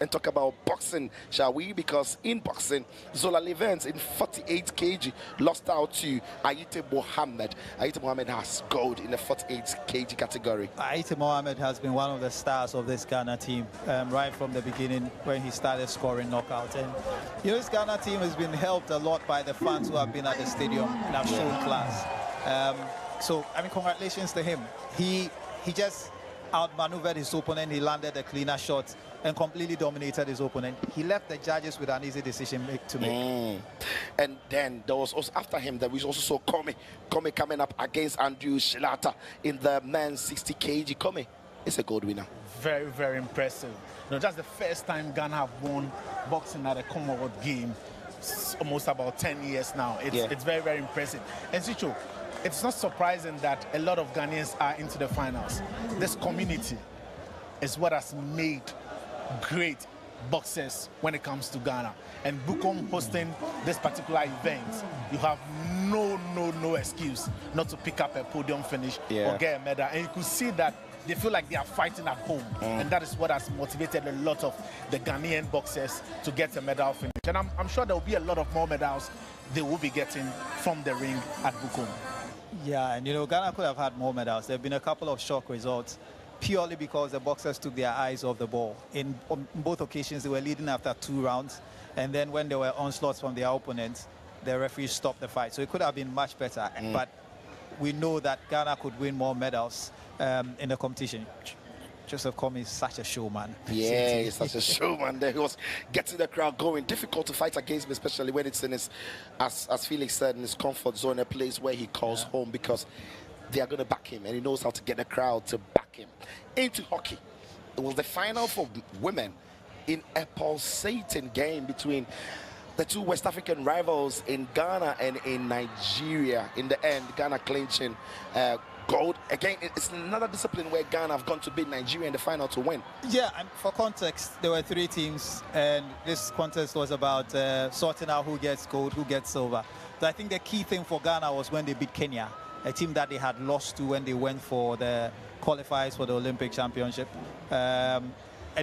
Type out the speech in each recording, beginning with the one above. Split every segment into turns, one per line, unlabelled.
and talk about boxing, shall we? Because in boxing, Zola Levens in 48 kg lost out to 𝗙𝗡𝗡𝗡 Mohammed. 𝗙𝗡𝗡𝗡 Mohammed has gold in the 48 kg category.
𝗙𝗡𝗡𝗡 Mohammed has been one of the stars of this Ghana team right from the beginning when he started scoring knockouts. And you know, this Ghana team has been helped a lot by the fans who have been at the stadium and have shown class. So, I mean, congratulations to him. He just outmaneuvered his opponent. He landed a cleaner shot and completely dominated his opponent. He left the judges with an easy decision to make.
And then there was also, after him, there was also saw Kome coming up against Andrew Shilata in the men's 60 kg. Kome is a gold winner.
Very, very impressive. You know, that's the first time Ghana have won boxing at a Commonwealth game. It's almost about 10 years now. It's very, very impressive. And Sicho, it's not surprising that a lot of Ghanaians are into the finals. This community is what has made great boxers when it comes to Ghana. And Bukom hosting this particular event, you have no excuse not to pick up a podium finish or get a medal. And you could see that they feel like they are fighting at home. And that is what has motivated a lot of the Ghanaian boxers to get a medal finish. And I'm sure there will be a lot of more medals they will be getting from the ring at Bukom.
Yeah, and you know, Ghana could have had more medals. There have been a couple of shock results purely because the boxers took their eyes off the ball. On both occasions, they were leading after 2 rounds. And then when there were onslaughts from their opponents, the referee stopped the fight. So it could have been much better. But we know that Ghana could win more medals in the competition. Joseph Kome is such a showman.
Yeah, he's such a showman. There he was getting the crowd going. Difficult to fight against him, especially when it's in his, as Felix said, in his comfort zone, a place where he calls home, because they are going to back him, and he knows how to get the crowd to back him. Into hockey, it was the final for women in a pulsating game between the two West African rivals in Ghana and in Nigeria. In the end, Ghana clinching gold. Again, it's another discipline where Ghana have gone to beat Nigeria in the final to win.
Yeah, and for context, there were 3 teams, and this contest was about sorting out who gets gold, who gets silver. So I think the key thing for Ghana was when they beat Kenya, a team that they had lost to when they went for the qualifiers for the Olympic Championship. And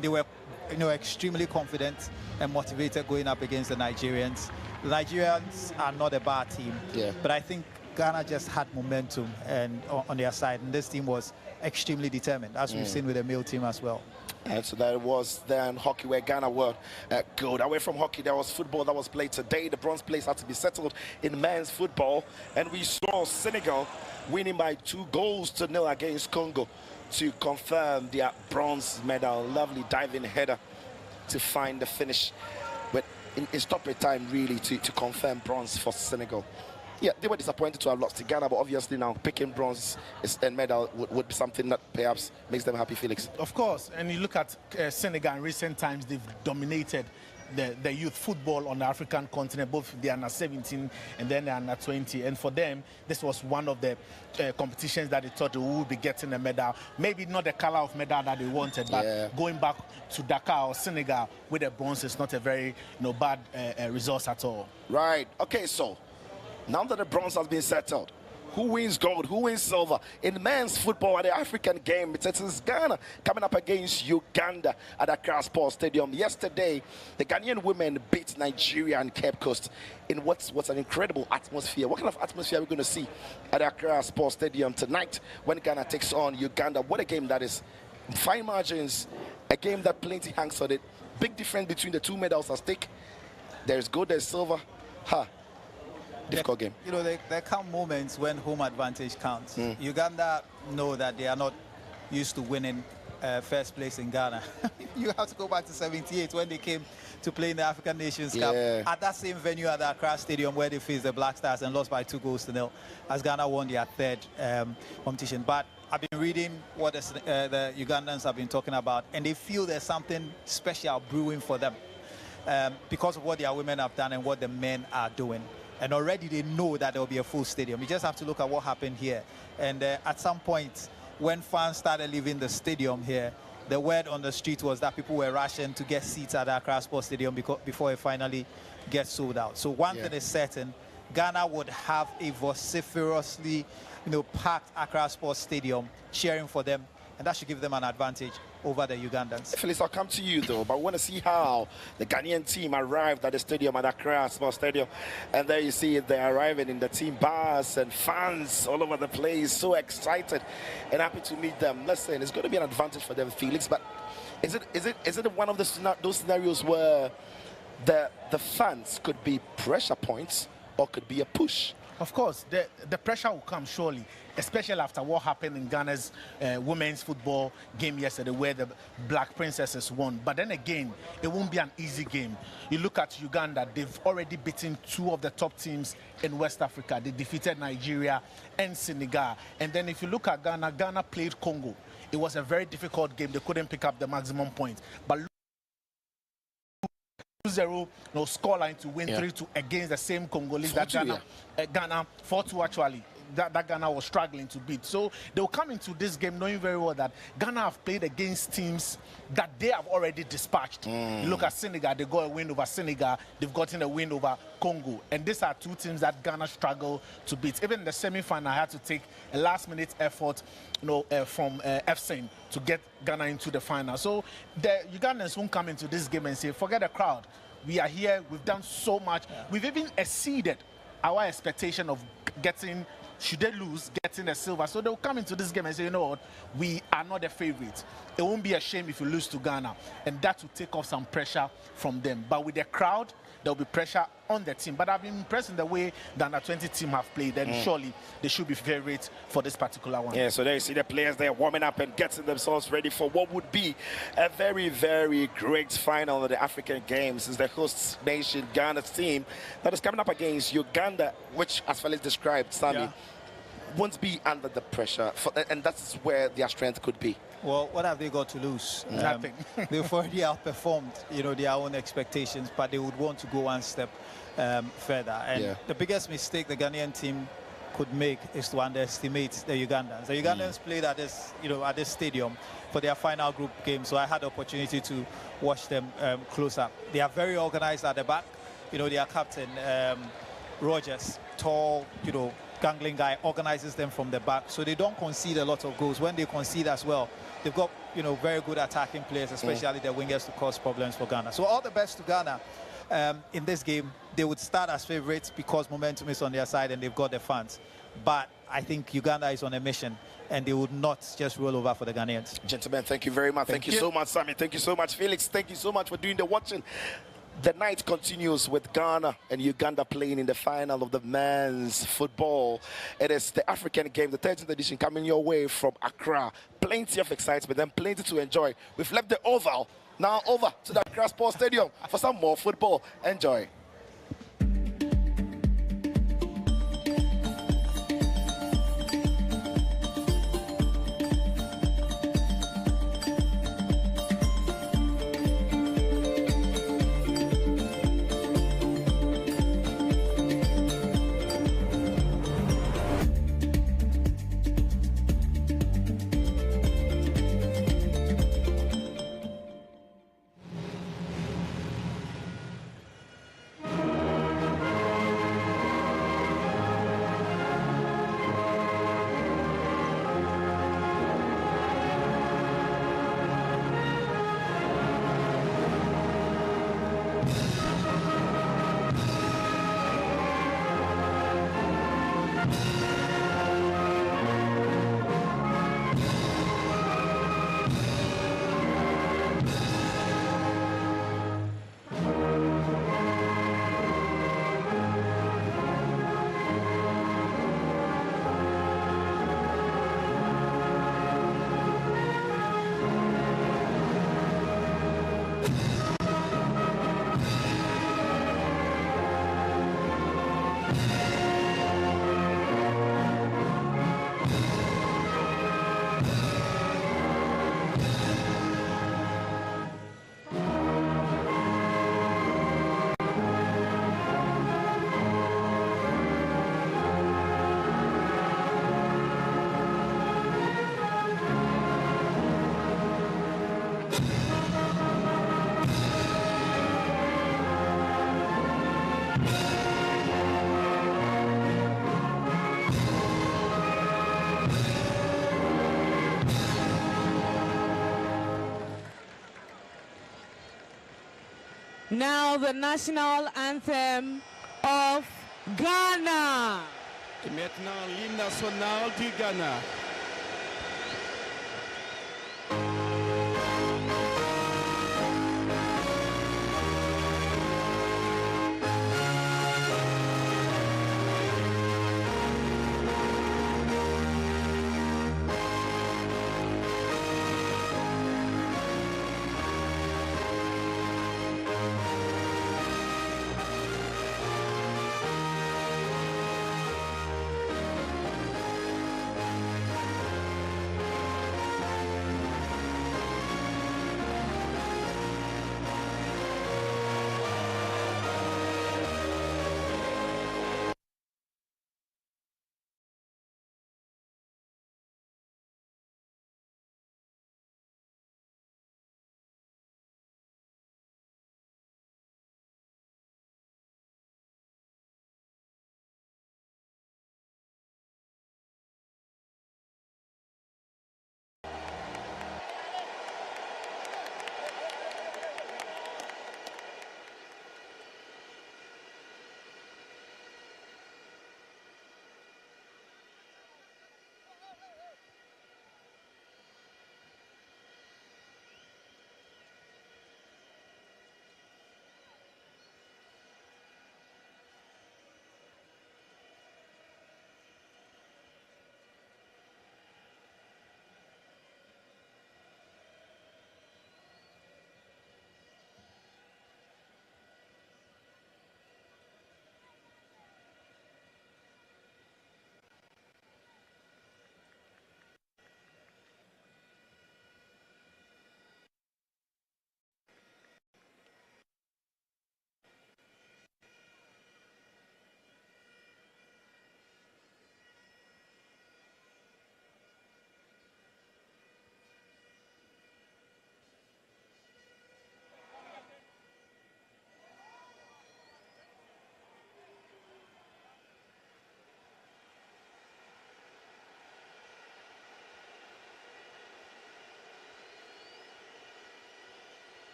they were, you know, extremely confident and motivated going up against the Nigerians. The Nigerians are not a bad team, but I think Ghana just had momentum and on their side, and this team was extremely determined, as we've seen with the male team as well.
And so that was then hockey, where Ghana were good. Away from hockey, there was football that was played today. The bronze place had to be settled in men's football, and we saw Senegal winning by 2-0 against Congo to confirm their bronze medal. Lovely diving header to find the finish, but in stoppage time, really, to confirm bronze for Senegal. Yeah, they were disappointed to have lost to Ghana, but obviously now picking bronze and medal would be something that perhaps makes them happy, Felix.
Of course, and you look at Senegal in recent times, they've dominated the youth football on the African continent, both the under-17 and then the under-20. And for them, this was one of the competitions that they thought they would be getting a medal. Maybe not the color of medal that they wanted, but going back to Dakar or Senegal with a bronze is not a very bad result at all.
Right. Okay, so now that the bronze has been settled, who wins gold, who wins silver in men's football at the African game? It's Ghana coming up against Uganda at Accra Sports Stadium. Yesterday, the Ghanaian women beat Nigeria and Cape Coast in what's an incredible atmosphere. What kind of atmosphere are we going to see at Accra Sports Stadium tonight when Ghana takes on Uganda? What a game that is. Fine margins, a game that plenty hangs on it. Big difference between the 2 medals at stake. There's gold, there's silver. Difficult game.
You know, there come moments when home advantage counts. Uganda know that they are not used to winning first place in Ghana. You have to go back to '78 when they came to play in the African Nations Cup at that same venue at the Accra Stadium where they faced the Black Stars and lost by 2-0 as Ghana won their 3rd competition. But I've been reading what the Ugandans have been talking about, and they feel there's something special brewing for them because of what their women have done and what the men are doing. And already they know that there will be a full stadium. You just have to look at what happened here. And at some point, when fans started leaving the stadium here, the word on the street was that people were rushing to get seats at the Accra Sports Stadium before it finally gets sold out. So one thing is certain, Ghana would have a vociferously, packed Accra Sports Stadium cheering for them, and that should give them an advantage over the Ugandans.
Felix, I'll come to you though, but I want to see how the Ghanaian team arrived at the stadium at Accra Sports Stadium. And there you see it, they're arriving in the team bus and fans all over the place, so excited and happy to meet them. Listen, it's going to be an advantage for them, Felix, but is it one of those scenarios where the fans could be pressure points or could be a push?
Of course, the pressure will come surely, especially after what happened in Ghana's women's football game yesterday where the Black Princesses won. But then again, it won't be an easy game. You look at Uganda, they've already beaten two of the top teams in West Africa. They defeated Nigeria and Senegal. And then if you look at Ghana, Ghana played Congo. It was a very difficult game. They couldn't pick up the maximum points. But 2-0 scoreline to win 3-2 against the same Congolese that Ghana 4-2 actually. That Ghana was struggling to beat. So they'll come into this game knowing very well that Ghana have played against teams that they have already dispatched. You look at Senegal, they got a win over Senegal, they've gotten a win over Congo. And these are two teams that Ghana struggle to beat. Even in the semi-final, I had to take a last-minute effort from FSEN to get Ghana into the final. So the Ugandans won't come into this game and say, forget the crowd. We are here, we've done so much. We've even exceeded our expectation of getting, should they lose, getting a silver. So they'll come into this game and say, you know what, we are not the favorites. It won't be a shame if you lose to Ghana. And that will take off some pressure from them. But with the crowd, there'll be pressure on the team. But I've been impressed in the way the under-20 team have played, and surely they should be favorites for this particular one.
Yeah, so there you see the players there warming up and getting themselves ready for what would be a very, very great final of the African Games. Is the host nation, Ghana's team, that is coming up against Uganda, which, as Felix described, Sammy, won't be under the pressure, and that's where their strength could be.
Well, what have they got to lose?
Nothing.
They've already outperformed, their own expectations, but they would want to go one step further. And the biggest mistake the Ghanaian team could make is to underestimate the Ugandans. The Ugandans played at this, at this stadium for their final group game, so I had the opportunity to watch them close up. They are very organized at the back. Their captain, Rogers, tall, gangling guy, organizes them from the back, so they don't concede a lot of goals. When they concede as well, they've got very good attacking players, especially the wingers, to cause problems for Ghana. So all the best to Ghana in this game. They would start as favorites because momentum is on their side and they've got the fans. But I think Uganda is on a mission and they would not just roll over for the Ghanaians.
Gentlemen, thank you very much. Thank you so much, Sammy. Thank you so much, Felix. Thank you so much for doing the watching. The night continues with Ghana and Uganda playing in the final of the men's football. It is the African game, the 13th edition, coming your way from Accra. Plenty of excitement and plenty to enjoy. We've left the Oval, now over to the Accra Sports Stadium for some more football. Enjoy.
Now the national anthem of Ghana.
Et maintenant, l'hymne national du Ghana.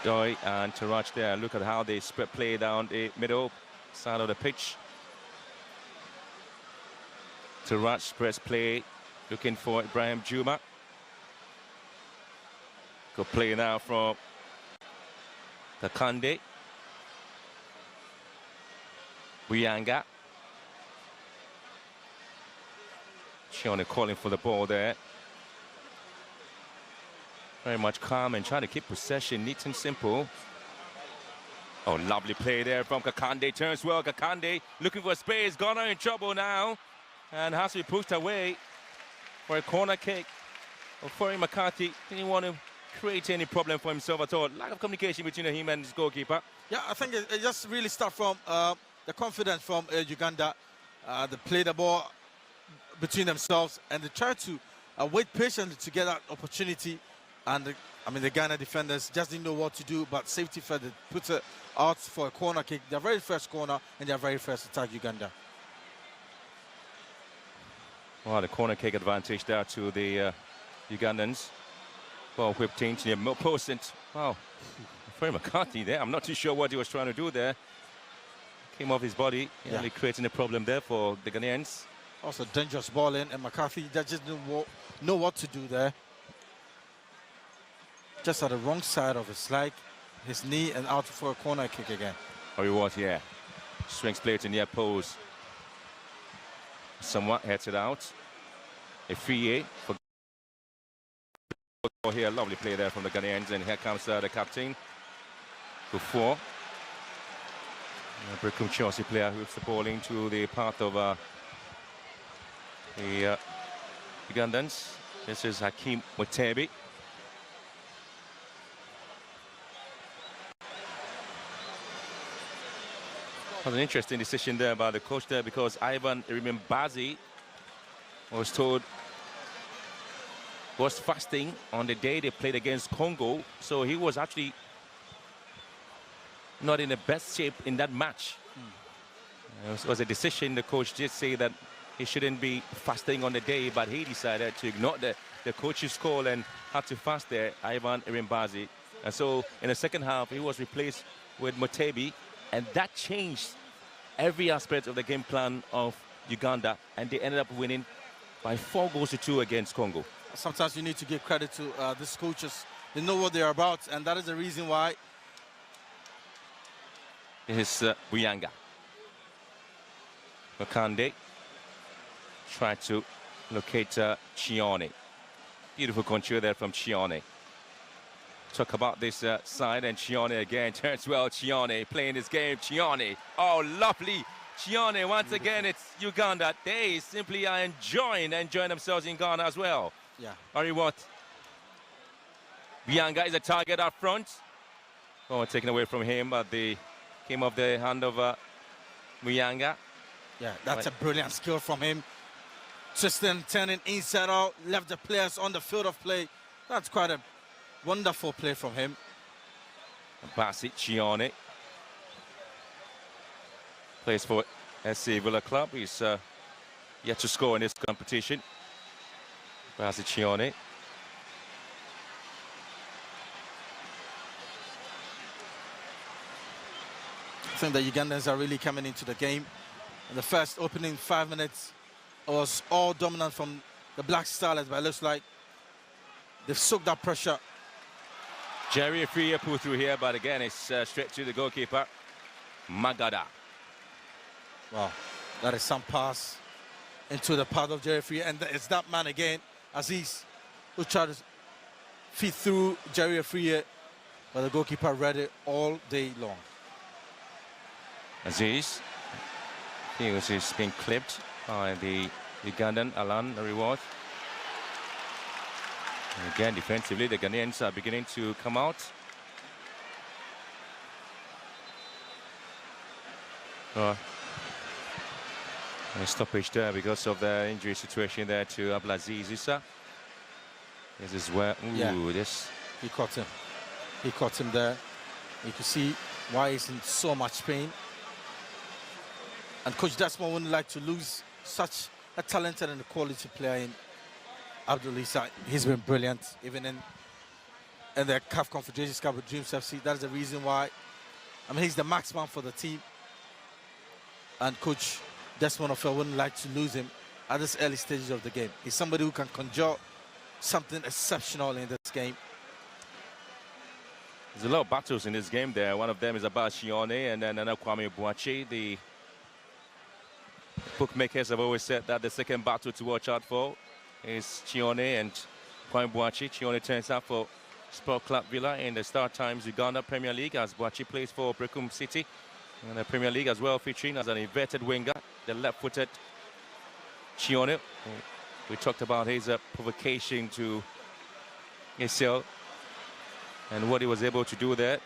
Odoi and Tarach there. Look at how they spread play down the middle side of the pitch. Tarach spreads play, looking for Ibrahim Juma. Good play now from Kakande. Buyanga. Chione calling for the ball there. Very much calm and trying to keep possession neat and simple. Oh, lovely play there from Kakande. Turns well. Kakande looking for space. Ghana in trouble now. And has to be pushed away for a corner kick. Ofori McCarthy didn't want to create any problem for himself at all. Lack of communication between him and his goalkeeper.
Yeah, I think it just really starts from the confidence from Uganda. They play the ball between themselves and they try to wait patiently to get that opportunity. And the Ghana defenders just didn't know what to do, but safety first, they put it out for a corner kick. Their very first corner and their very first attack, Uganda.
Well, the corner kick advantage there to the Ugandans. Ball whipped into the middle post and, wow, Ofori McCarthy there. I'm not too sure what he was trying to do there. Came off his body, really creating a problem there for the Ghanaians.
Also dangerous ball in, and McCarthy just didn't know what to do there. Just at the wrong side of his leg, his knee, and out for a corner kick again.
Oh, he was, yeah. Swings play to near post. Somewhat heads it out. A free for here. Lovely play there from the Ghanaians, and here comes the captain. Before Brickham Chelsea player whips the ball into the path of the Ugandans. This is Hakeem Mutebi. Was an interesting decision there by the coach there, because Ivan Rimembazi was fasting on the day they played against Congo, so he was actually not in the best shape in that match. It was a decision. The coach did say that he shouldn't be fasting on the day, but he decided to ignore the coach's call and had to fast there, Ivan Rimembazi. And so in the second half, he was replaced with Mutebi. And that changed every aspect of the game plan of Uganda, and they ended up winning by 4-2 against Congo.
Sometimes you need to give credit to these coaches. They know what they're about, and that is the reason why.
This is Buyanga. Makande tried to locate Chione. Beautiful control there from Chione. Talk about this side, and Chione again turns well. Chione playing this game. Chione, oh, lovely. Chione, once again, it's Uganda. They simply are enjoying themselves in Ghana as well.
Yeah.
Ari what? Buyanga is a target up front. Oh, taken away from him, but the came off the hand of Buyanga.
Yeah, that's a brilliant skill from him. Twisting, turning inside out, left the players on the field of play. That's quite a wonderful play from him.
Basit Chione plays for SC Villa Club. He's yet to score in this competition. Basit Chione.
I think the Ugandans are really coming into the game. In the first opening 5 minutes, it was all dominant from the Black Starlets, but it looks like they've soaked that pressure.
Jerry Afriyie pulled through here, but again, it's straight to the goalkeeper, Magada.
Wow, that is some pass into the path of Jerry Afriyie, and it's that man again, Aziz, who tried to feed through Jerry Afriyie, but the goalkeeper read it all day long.
Aziz, he was being clipped by the Ugandan Alan Reward. And again, defensively, the Ghanaians are beginning to come out. A stoppage there because of the injury situation there to Abdelaziz Issa. This is where,
he caught him. He caught him there. You can see why he's in so much pain. And Coach Desmond wouldn't like to lose such a talented and quality player in Abdul Issa. He's been brilliant, even in in the CAF Confederations Cup with Dreams FC. That's the reason why. I mean, he's the max man for the team. And Coach Desmond Ofel wouldn't like to lose him at this early stages of the game. He's somebody who can conjure something exceptional in this game.
There's a lot of battles in this game there. One of them is about 𝗙𝗓𝗡 and then 𝗙𝗓𝗡. The bookmakers have always said that the second battle to watch out for is 𝗙𝗓𝗡 and 𝗙𝗓𝗡. 𝗙𝗓𝗡 turns out for Sport Club Villa in the Star Times Uganda Premier League as 𝗙𝗓𝗡 plays for Brecum City in the Premier League as well, featuring as an inverted winger, the left-footed 𝗙𝗓𝗡. We talked about his provocation to 𝗙𝗓𝗡 and what he was able to do there.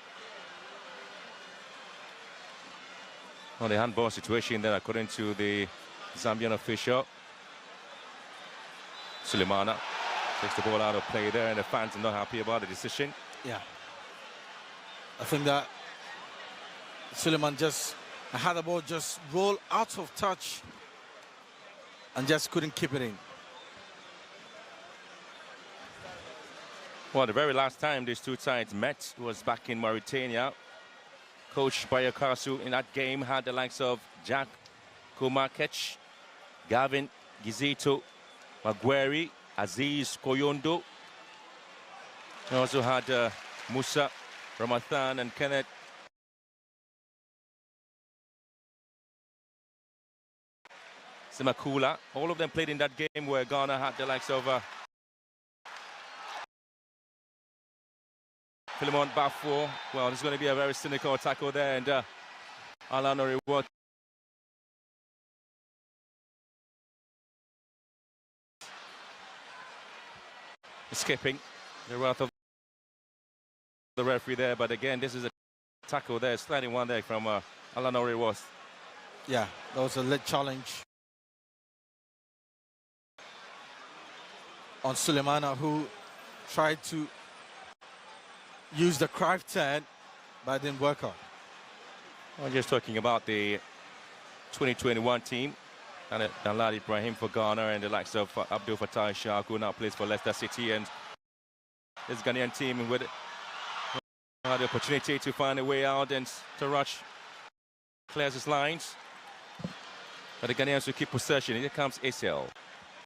On the handball situation then, according to the Zambian official, Sulemana takes the ball out of play there, and the fans are not happy about the decision.
Yeah. I think that Suleiman just had the ball just roll out of touch and just couldn't keep it in.
Well, the very last time these two sides met was back in Mauritania. Coach Bayakasu in that game had the likes of Jack Kumakech, Gavin Gizito, Magueri, Aziz Koyondo. He also had Musa Ramathan and Kenneth Simakula. All of them played in that game where Ghana had the likes of Philemon Bafo. Well, this is going to be a very cynical tackle there, and Alan Oriwot escaping the wrath of the referee there. But again, this is a tackle there, sliding one there from Alan Oriwot.
Yeah, that was a leg challenge on Sulemana, who tried to use the Cruyff turn, but it didn't work out.
I'm just talking about the 2021 team, and Danladi Ibrahim for Ghana and the likes of Abdul Fattah Shah, who now plays for Leicester City, and this Ghanaian team with had the opportunity to find a way out, and Tarach clears his lines. But the Ghanaians will keep possession. Here comes 𝗙𝗓𝗡.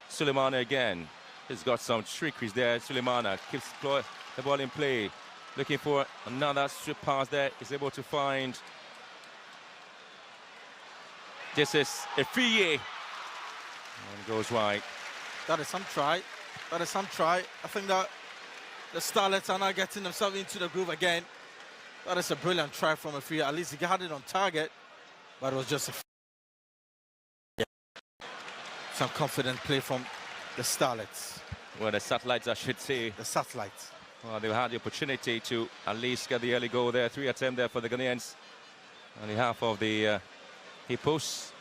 Sulemana again. He's got some trickeries there. Sulemana keeps the ball in play. Looking for another strip pass there. Is able to find. This is 𝗙𝗓𝗡. And goes wide.
That is some try. That is some try. I think that the Starlets are now getting themselves into the groove again. That is a brilliant try from 𝗙𝗓𝗡. At least he had it on target, but it was just some confident play from the Starlets.
Well, the Satellites, I should say.
The Satellites.
Well, they had the opportunity to at least get the early goal there. 3 attempts there for the Ghanaians on behalf of the Hippos.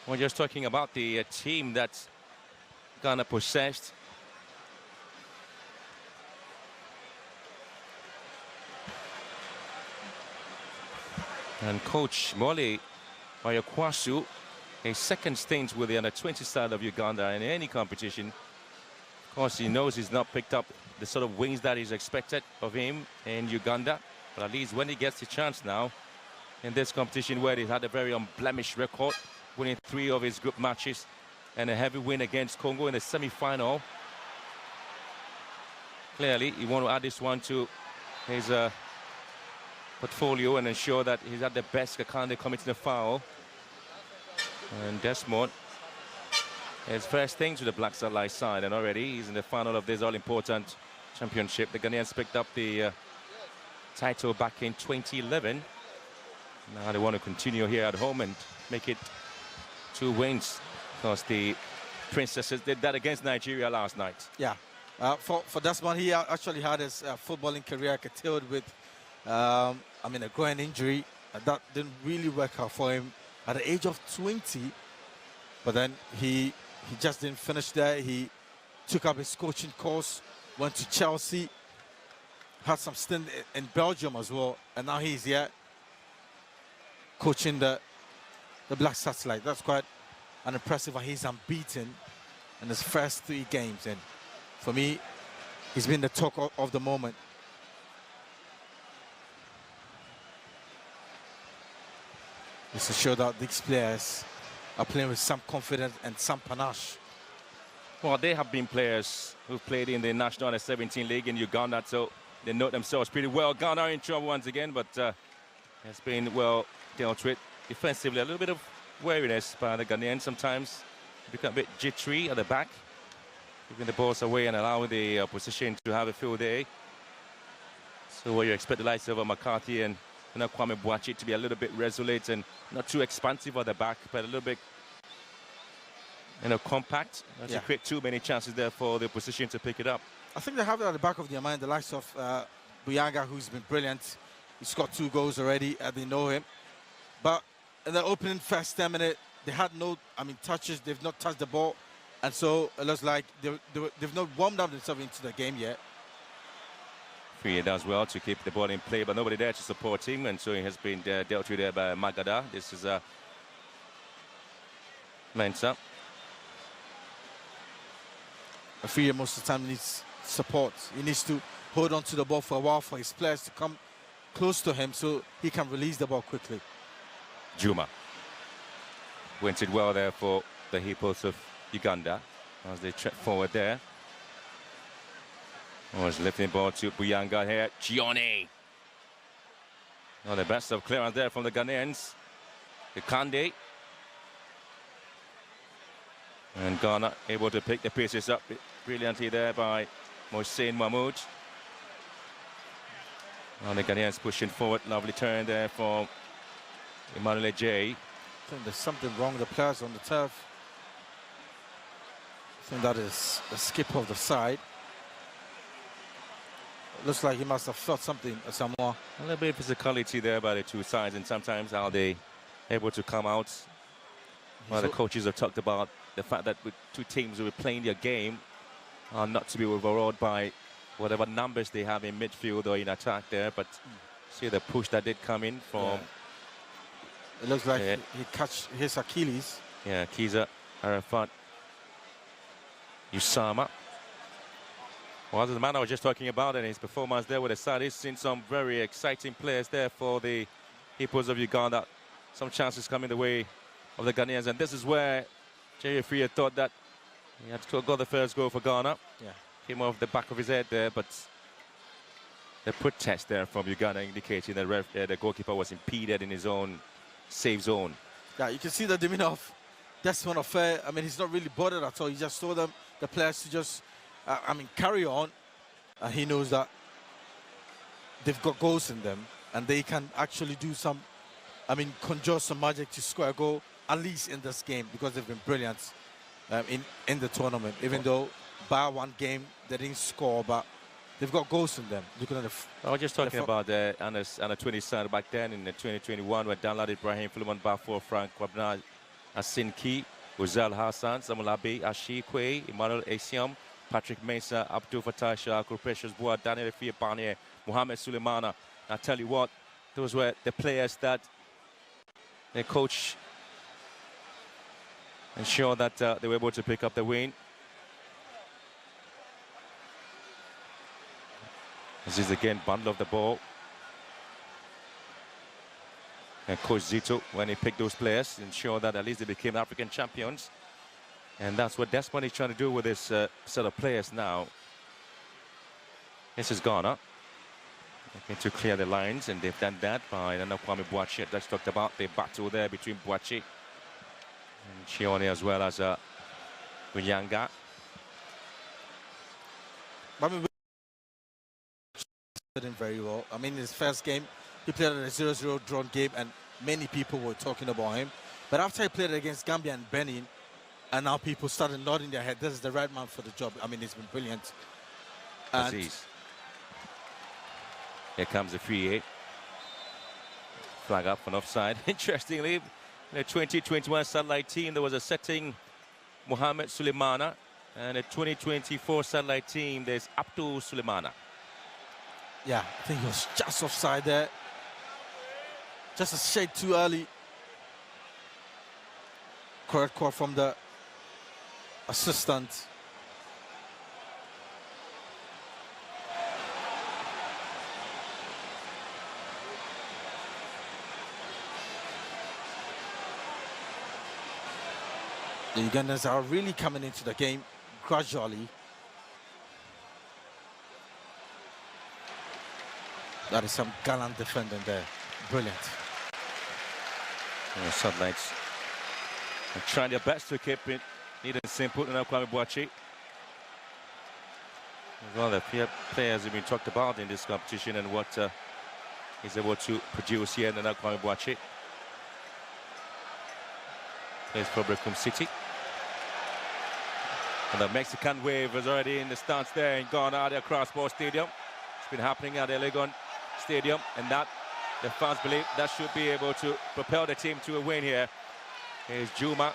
We're just talking about the team that Ghana possessed. And Coach Mole Bayakwasu, a second stint with the under-20 side of Uganda in any competition. Of course, he knows he's not picked up the sort of wins that is expected of him in Uganda. But at least when he gets the chance now in this competition, where he had a very unblemished record, winning 3 of his group matches and a heavy win against Congo in the semi-final. Clearly, he wants to add this one to his portfolio and ensure that he's at the best Kakande committing a foul. And Desmond, his first thing to the Black Satellite side, and already he's in the final of this all-important championship. The Ghanaians picked up the title back in 2011. Now they want to continue here at home and make it 2 wins, because the Princesses did that against Nigeria last night.
Yeah, for Desmond, he actually had his footballing career curtailed with, a groin injury. That didn't really work out for him at the age of 20. But then he just didn't finish there. He took up his coaching course, went to Chelsea, had some stint in Belgium as well, and now he's here coaching the Black Satellite. That's quite an impressive one. He's unbeaten in his first 3 games, and for me, he's been the talk of the moment It's to show that these players are playing with some confidence and some panache.
Well, they have been players who've played in the National Under-17 League in Uganda, so they know themselves pretty well. Ghana are in trouble once again, but has been well dealt with defensively. A little bit of wariness by the Ghanaians sometimes. Become a bit jittery at the back, giving the balls away and allowing the opposition to have a field day. So what you expect the likes of McCarthy and 𝗙𝗡𝗡 to be a little bit resolute and not too expansive at the back, but a little bit, compact. Not to create too many chances there for the opposition to pick it up.
I think they have it at the back of their mind, the likes of 𝗙𝗡𝗡, who's been brilliant. He's got 2 goals already, and they know him. But in the opening first 10 minutes, they had no, touches. They've not touched the ball. And so it looks like they've not warmed up themselves into the game yet.
Free does well to keep the ball in play, but nobody there to support him, and so he has been dealt with there by Magada. This is Mensah.
Free most of the time needs support. He needs to hold on to the ball for a while for his players to come close to him so he can release the ball quickly.
Juma went it well there for the Hippos of Uganda as they trek forward there. Was lifting the ball to 𝗙𝗡𝗡 here. Gioni. Oh, the best of clearance there from the Ghanaians. Kande. And Ghana able to pick the pieces up brilliantly there by Mohsen Mahmoud. And the Ghanaians pushing forward. Lovely turn there from Emmanuel J.
I think there's something wrong with the players on the turf. I think that is a skip of the side. Looks like he must have felt something somewhere.
A little bit of physicality there by the two sides, and sometimes how they able to come out. Well, the coaches have talked about the fact that with two teams who are playing their game are not to be overawed by whatever numbers they have in midfield or in attack there, but see the push that did come in from...
It looks like he catch his Achilles.
Yeah, Kiza, Arafat, Usama. Well, the man I was just talking about and his performance there with the side, he's seen some very exciting players there for the Hippos of Uganda. Some chances coming the way of the Ghanaians, and this is where Jerry Freer thought that he had to got the first goal for Ghana.
Yeah.
Came off the back of his head there, but the protest there from Uganda indicating that the goalkeeper was impeded in his own safe zone.
Yeah, you can see the demeanor of Desmond Affair. I mean, he's not really bothered at all. He just told them, the players, to just, carry on. And he knows that they've got goals in them and they can actually do some, conjure some magic to score a goal, at least in this game, because they've been brilliant in the tournament. Even though by one game they didn't score, but they've got goals in them. Looking at
I was just talking about the under 20 side back then in the 2021 where Danlad Ibrahim, Philemon Bafo, Frank Kwabna, Asinki, Uzal Hassan, Samulabi, Ashikwe, Emmanuel Esiam, Patrick Mensah, Abdul Fattah Shah, Precious Bois, Daniel Fiapane, Mohamed Suleimana. I tell you what, those were the players that the coach ensured that they were able to pick up the win. This is again bundle of the ball. And Coach Zito, when he picked those players, ensured that at least they became African champions. And that's what Desmond is trying to do with this set of players now. This is Ghana. Looking to clear the lines, and they've done that by 𝗙𝗡𝗡𝗡. Let's talk about the battle there between Boachi and Chione, as well as 𝗙𝗡𝗡𝗡.
Very well. His first game, he played in a 0-0 drawn game, and many people were talking about him. But after he played against Gambia and Benin, and now people started nodding their head, this is the right man for the job. He's been brilliant.
Aziz. Here comes the free hit. Flag up on offside. Interestingly, in the 2021 satellite team, there was a setting Mohamed Suleimana, and the 2024 satellite team, there's Abdul Suleimana.
Yeah, I think he was just offside there. Just a shade too early. Correct call from the assistant. The Ugandans are really coming into the game gradually. That is some gallant defending there. Brilliant.
Sunlights are trying their best to keep it neat and simple. And now 𝗙𝗡𝗡𝗅. Well, the players have been talked about in this competition and what he's able to produce here in the 𝗙𝗙𝗡𝗅. Plays for Brickham City. And the Mexican wave is already in the stance there in Ghana at the Crossbar Stadium. It's been happening at the Legon Stadium, and that the fans believe that should be able to propel the team to a win here. Here's Juma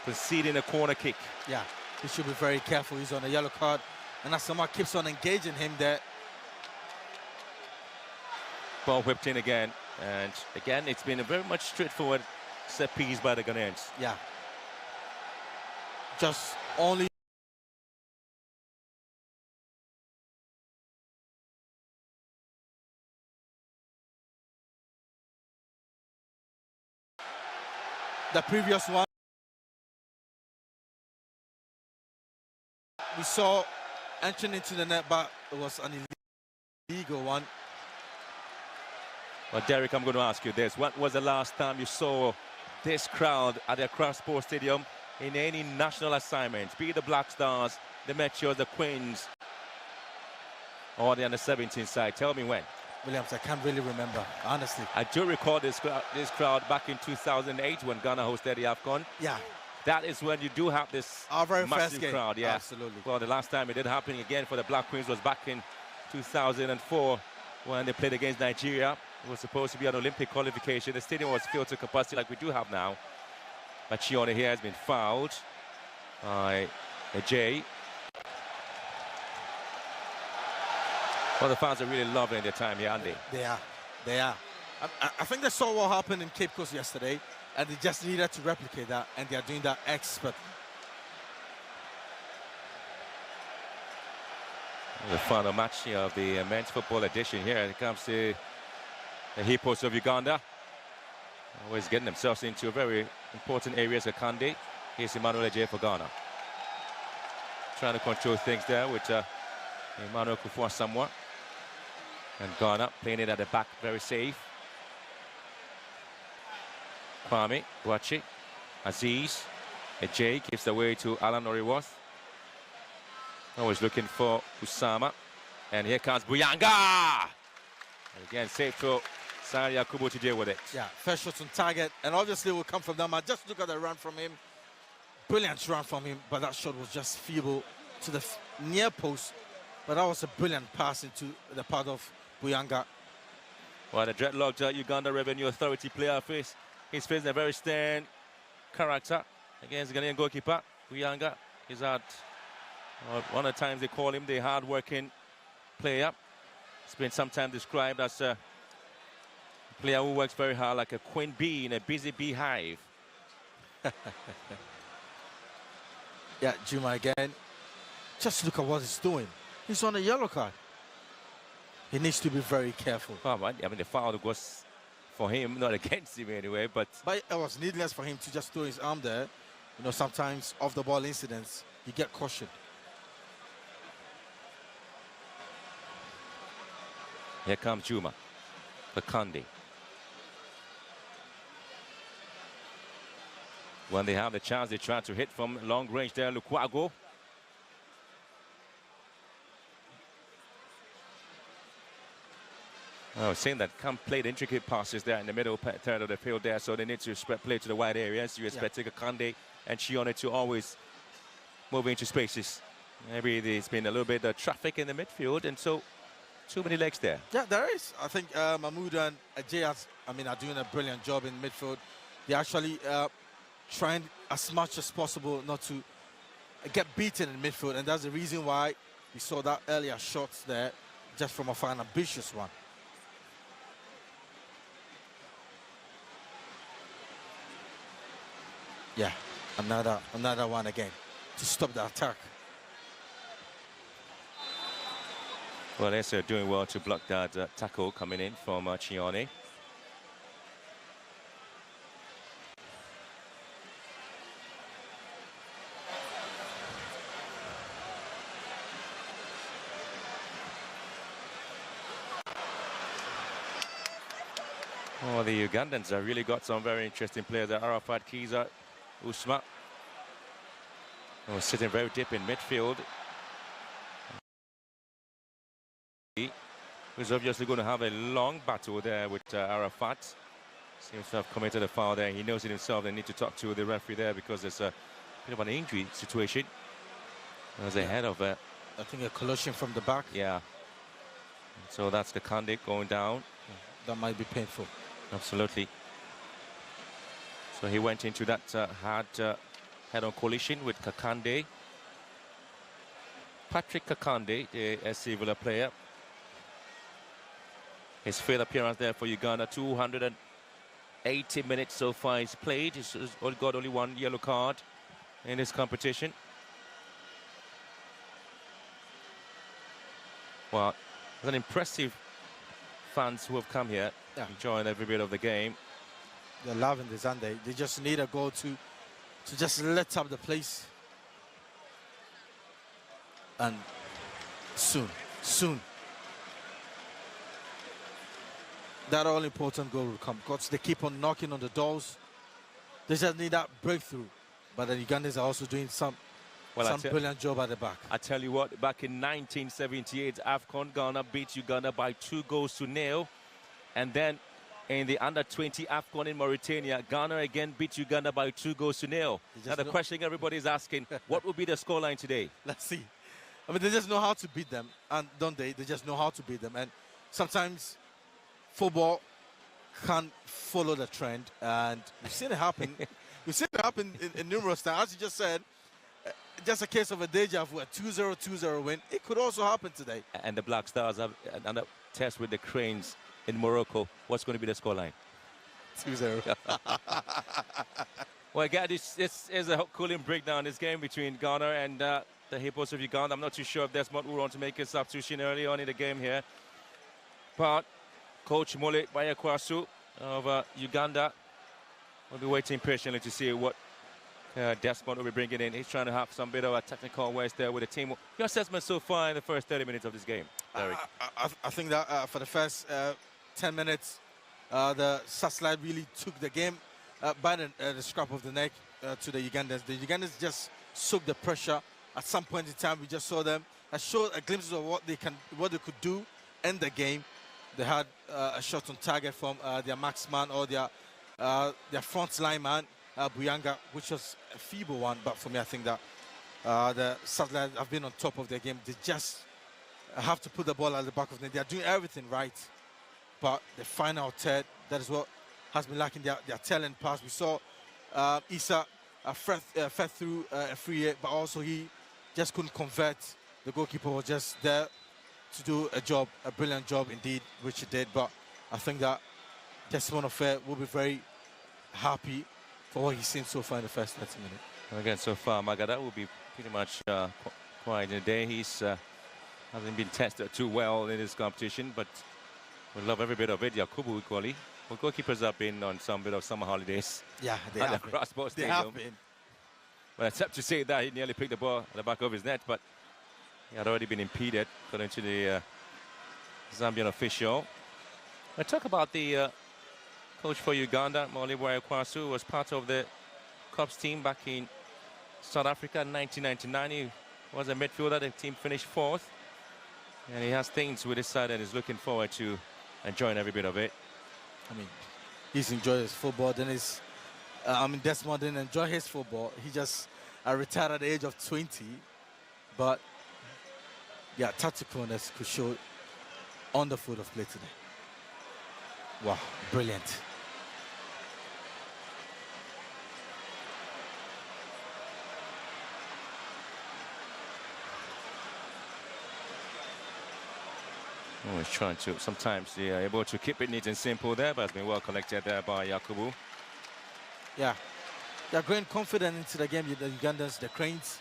conceding a corner kick.
Yeah, he should be very careful. He's on a yellow card, and Asamoah keeps on engaging him there.
Ball whipped in again, and again it's been a very much straightforward set piece by the Ghanaians.
Yeah, just only the previous one. We saw entering into the net, but it was an illegal one.
Well, Derek, I'm going to ask you this. What was the last time you saw this crowd at the Accra Sports Stadium in any national assignments, be it the Black Stars, the Meteors, the Queens, or the under-17 side? Tell me when.
Williams, I can't really remember, honestly.
I do recall this crowd back in 2008 when Ghana hosted the AFCON.
Yeah.
That is when you do have this
Our very
massive
first game.
crowd. Yeah,
absolutely.
Well, the last time it did happen again for the Black Queens was back in 2004 when they played against Nigeria. It was supposed to be an Olympic qualification. The stadium was filled to capacity like we do have now. But 𝗙𝗡𝗡 here has been fouled by 𝗙𝗡𝗡. Well, the fans are really loving their time here, aren't they?
They are. They are. I think they saw what happened in Cape Coast yesterday, and they just needed to replicate that, and they are doing that expertly.
The final match here of the men's football edition here. It comes to the Hippos of Uganda. Always getting themselves into very important areas of Kande. Here's Emmanuel 𝗙𝗡𝗡 for Ghana. Trying to control things there with Emmanuel 𝗙𝗡𝗡𝗅. And Ghana playing it at the back, very safe. Kwame, Boakye, Aziz, 𝗙𝗡𝗡 gives the way to Alan Oriworth. Always looking for Usama. And here comes Buyanga! And again, safe to Sani Yakubu to deal with it.
Yeah, first shot on target, and obviously will come from that man. Just look at the run from him. Brilliant run from him, but that shot was just feeble to the near post. But that was a brilliant pass into the part of Buyanga.
Well, the dreadlocked Uganda Revenue Authority player he's facing a very stern character against the Ghanaian goalkeeper. Buyanga is at one of the times they call him the hard-working player. It's been sometimes described as a player who works very hard like a queen bee in a busy beehive.
Yeah, Juma again. Just look at what he's doing. He's on a yellow card. He needs to be very careful.
Oh, I mean, the foul was for him, not against him anyway, but
it was needless for him to just throw his arm there. You know, sometimes off-the-ball incidents, you get cautioned.
Here comes Juma, the Kande. When they have the chance, they try to hit from long range there, Lukwago. I was saying that can't play the intricate passes there in the middle third of the field there, so they need to play to the wide areas. You expect Kande and 𝗙𝗡𝗡𝗅 to always move into spaces. Maybe there's been a little bit of traffic in the midfield, and so too many legs there.
Yeah, there is. I think Mahmoud and 𝗙𝗡𝗡, are doing a brilliant job in midfield. They're actually trying as much as possible not to get beaten in midfield, and that's the reason why we saw that earlier shots there, just from a fine, ambitious one. Yeah, another one again to stop the attack.
Well, they're doing well to block that tackle coming in from 𝗙𝗡𝗡𝗅. Oh, the Ugandans have really got some very interesting players. 𝗙𝗡𝗡𝗔𝗟 sitting very deep in midfield. He's obviously going to have a long battle there with Arafat. Seems to have committed a foul there. He knows it himself. They need to talk to the referee there because there's a bit of an injury situation. There's a head of it.
I think a collision from the back.
Yeah. So that's the 𝗙𝗡𝗡𝗔𝗟 going down.
That might be painful.
Absolutely. So he went into that hard head-on collision with Kakande. Patrick Kakande, the SC Villa player. His fifth appearance there for Uganda. 280 minutes so far he's played. He's got only one yellow card in this competition. Well, there's an impressive fans who have come here, enjoying every bit of the game.
They're loving this, aren't they? They just need a goal to just let up the place. And soon, that all-important goal will come because they keep on knocking on the doors. They just need that breakthrough. But the Ugandans are also doing some brilliant job at the back.
I tell you what, back in 1978, AFCON, Ghana beat Uganda by 2-0. And then in the under-20 AFCON in Mauritania, Ghana again beat Uganda by 2-0. Now the question everybody is asking, what will be the scoreline today?
Let's see. I mean, they just know how to beat them, and don't they? They just know how to beat them. And sometimes football can't follow the trend, and we've seen it happen. We've seen it happen in numerous times. As you just said, just a case of a deja vu, a 2-0 win. It could also happen today.
And the Black Stars have another test with the Cranes in Morocco. What's going to be the scoreline?
2-0.
Well, again, this is a cooling breakdown, this game between Ghana and the Hippos of Uganda. I'm not too sure if Desmond will want to make a substitution early on in the game here. But Coach 𝗙𝗡𝗡𝗔𝗟 of Uganda will be waiting patiently to see what Desmond will be bringing in. He's trying to have some bit of a technical waste there with the team. Your assessment so far in the first 30 minutes of this game, Derek?
I think that for the first 10 minutes, the Satellite really took the game by the scruff of the neck to the Ugandans. The Ugandans just soaked the pressure. At some point in time, we just saw them. I showed a glimpse of what they could do in the game. They had a shot on target from their marksman or their front line man, 𝗙𝗡𝗡𝗔𝗟, which was a feeble one. But for me, I think that the Satellite have been on top of their game. They just have to put the ball at the back of the net. They are doing everything right. But the final third, that is what has been lacking their talent pass. We saw Issa fed through a free hit, but also he just couldn't convert. The goalkeeper was just there to do a brilliant job indeed, which he did. But I think that Desmond 𝗙𝗡𝗡𝗅 will be very happy for what he's seen so far in the first 30 minutes.
Again, so far, Magada will be pretty much quiet in the day. He's hasn't been tested too well in this competition, but we love every bit of it. Yakubu equally. Well, goalkeepers have been on some bit of summer holidays.
Yeah, they
at
have
the
been.
Crossbar
They
Stadium.
have been.
Well, except to say that he nearly picked the ball at the back of his net, but he had already been impeded, according to the Zambian official. Let's talk about the coach for Uganda, 𝗙𝗡𝗡𝗅, who was part of the Cups team back in South Africa in 1999. He was a midfielder. The team finished 4th. And he has things with his side and is looking forward to enjoying every bit of it.
I mean, he's enjoying his football. Then Desmond didn't enjoy his football. He just retired at the age of 20. But yeah, tacticalness could show on the field of play today. Wow, brilliant.
Oh, he's trying to, sometimes they are able to keep it neat and simple there, but it's been well collected there by Yakubu.
Yeah, they're going confident into the game, the Ugandans, the Cranes.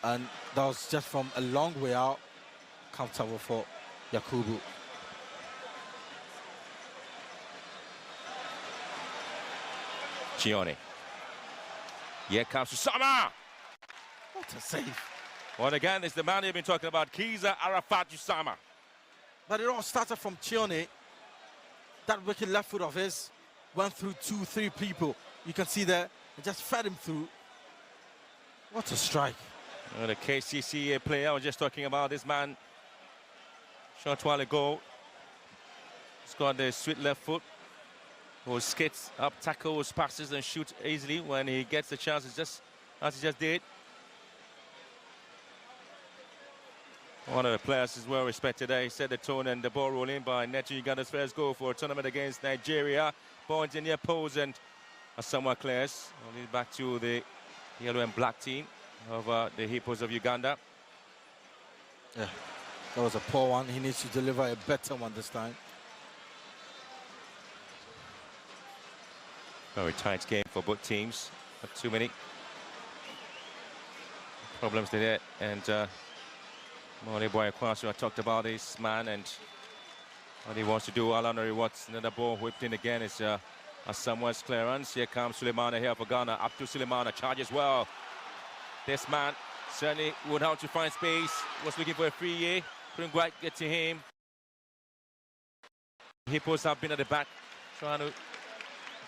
And that was just from a long way out, comfortable for Yakubu.
𝗙𝗡𝗡𝗅. Here comes 𝗙𝗡𝗡.
What a save.
Well, again, it's the man you've been talking about, 𝗙𝗡𝗡𝗅.
But it all started from 𝗙𝗡𝗡𝗅 that wicked left foot of his went through 2-3 people. You can see there, and just fed him through. What a strike.
The KCCA player I was just talking about, this man, short while ago. He's got the sweet left foot. Who skids up, tackles, passes, and shoots easily when he gets the chance. It's just as he just did. One of the players is well respected there. He set the tone and the ball rolling by netting Uganda's first goal for a tournament against Nigeria. Ball in near post and somewhat clears. Only back to the yellow and black team of the Hippos of Uganda.
Yeah, that was a poor one. He needs to deliver a better one this time.
Very tight game for both teams. Not too many problems there. And Mole Boy Kwasu, I talked about this man and what he wants to do. Alan wants another ball whipped in again. It's a Samuel's clearance. Here comes Sulemana here for Ghana. Up to Sulemana, charges well. This man certainly would have to find space. Was looking for a free year. Couldn't quite get to him. Hippos have been at the back trying to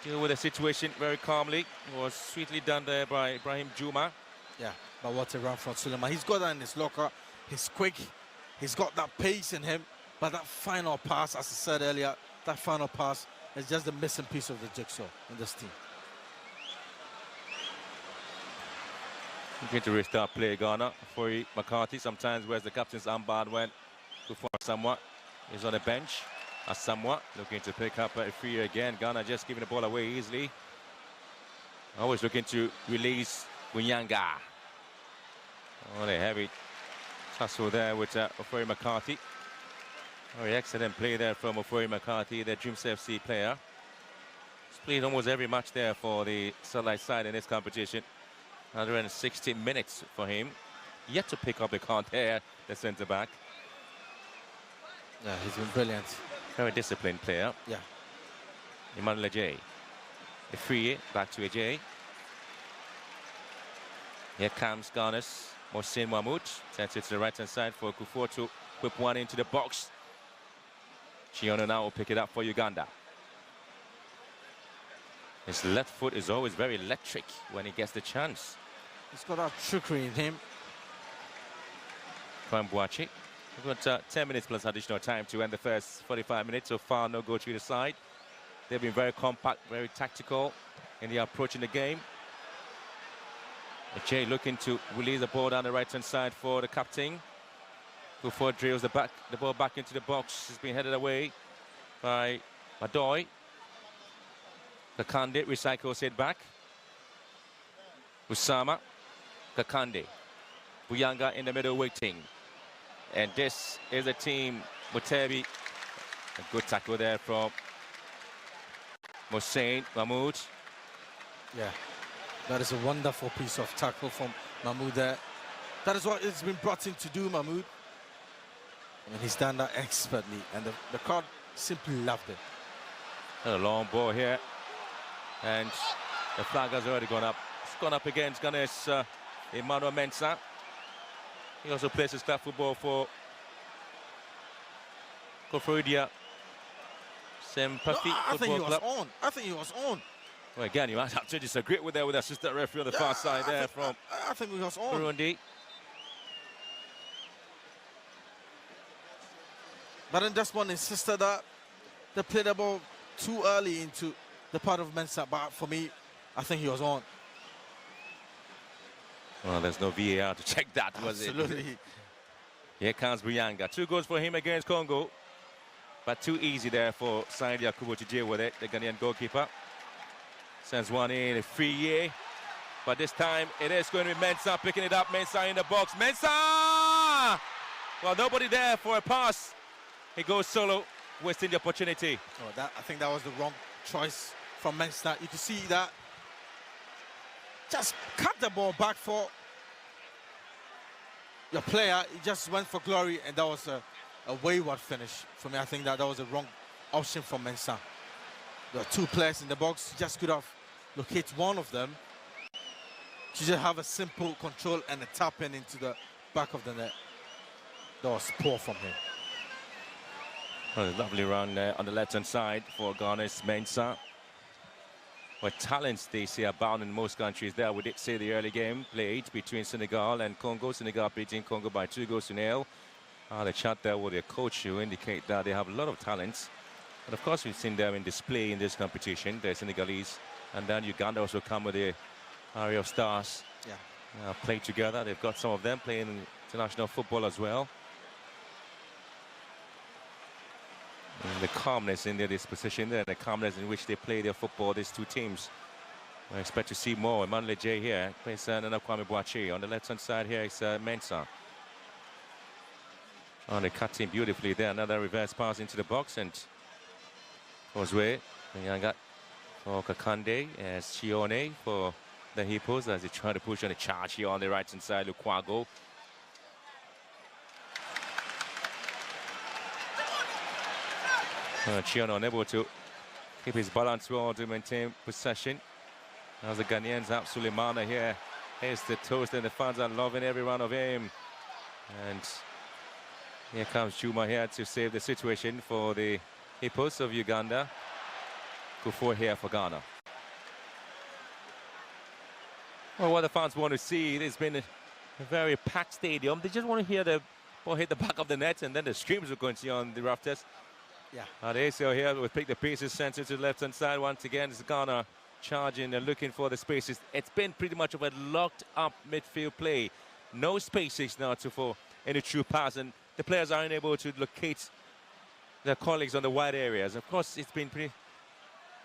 deal with the situation very calmly. It was sweetly done there by Ibrahim Juma.
Yeah, but what a run from Suleiman. He's got that in his locker. He's quick. He's got that pace in him. But that final pass, as I said earlier, that final pass is just the missing piece of the jigsaw in this team.
Going to restart play Ghana for McCarthy. Sometimes where's the captain's armband went to for Asamoah. He's on the bench. Asamoah looking to pick up a free again. Ghana just giving the ball away easily. Always looking to release Bunyanga. Oh, the heavy tussle there with Ofori McCarthy. Very excellent play there from Ofori McCarthy, the Dreams FC player. He's played almost every match there for the Sunlight side in this competition. 160 minutes for him. Yet to pick up the count here, the centre back.
Yeah, he's been brilliant.
Very disciplined player.
Yeah.
Emmanuel Ajay. A free back to Ajay. Here comes Ghana's Mohsin Mahmoud. Sends it to the right hand side for Kufuor to whip one into the box. Chiono now will pick it up for Uganda. His left foot is always very electric when he gets the chance.
He's got that trickery in him.
Kwambuachi. We've got 10 minutes plus additional time to end the first 45 minutes. So far, no goal to either side. They've been very compact, very tactical in the approach in the game. Jay looking to release the ball down the right-hand side for the captain. Kufuor drills the ball back into the box. It's been headed away by Madoy. Kakande recycles it back. Usama, Kakande. Buyanga in the middle waiting. And this is a team, Mutebi. A good tackle there from Mohsin Mahmoud.
Yeah, that is a wonderful piece of tackle from Mahmoud there. That is what it's been brought in to do, Mahmoud. And he's done that expertly, and the crowd simply loved it.
And a long ball here. And the flag has already gone up. It's gone up against Ghana's Emmanuel Mensah. He also plays his club football for Kofrodia Sympathy
I think
Football
he was
Club.
on. I think he was on.
Well, again, you might have to disagree with that with assistant referee on the far side there from
I think he was on.
Burundi.
But then this one insisted that they played the ball too early into the part of Mensah. But for me, I think he was on.
Well, there's no VAR to check that, was it?
Absolutely.
Here comes Buyanga. 2 goals for him against Congo. But too easy there for Saidi Yakubu to deal with it, the Ghanaian goalkeeper. Sends one in, a free year. But this time, it is going to be Mensah picking it up. Mensah in the box. Mensah! Well, nobody there for a pass. He goes solo, wasting the opportunity.
Oh, I think that was the wrong choice from Mensah. You can see that. Just cut the ball back for your player. He just went for glory, and that was a wayward finish. For me, I think that was a wrong option from Mensah. There are 2 players in the box. Just could have located one of them to just have a simple control and a tap in into the back of the net. That was poor from him.
Oh, a lovely run on the left-hand side for Ghana's Mensah. Well, talents they say abound in most countries there. We did see the early game played between Senegal and Congo. Senegal beating Congo by 2-0. The chat there with their coach who indicate that they have a lot of talents. But of course, we've seen them in display in this competition, the Senegalese. And then Uganda also come with the area of stars. Yeah. Play together. They've got some of them playing international football as well. And the calmness in their disposition there, the calmness in which they play their football, these two teams. I expect to see more. Emmanuel J here plays Nana Kwame Boakye. On the left-hand side here is Mensah. Oh, they cut in beautifully there. Another reverse pass into the box, and Kozwe, Nyanga for Kakande, as Chione for the Hippos as they try to push on the charge here on the right-hand side. Lukwago. Chione unable to keep his balance well to maintain possession. As the Ghanaians have Sulemana here. Here's the toast, and the fans are loving every round of him. And here comes Juma here to save the situation for the Hippos of Uganda. Kufuor here for Ghana. Well, what the fans want to see, there's been a very packed stadium. They just want to hear the ball hit the back of the net, and then the screams will continue on the rafters.
Yeah.
Adesio here will pick the pieces, center to the left-hand side. Once again, it's Ghana charging and looking for the spaces. It's been pretty much of a locked-up midfield play. No spaces now for any true pass, and the players are unable to locate their colleagues on the wide areas. Of course, it's been pretty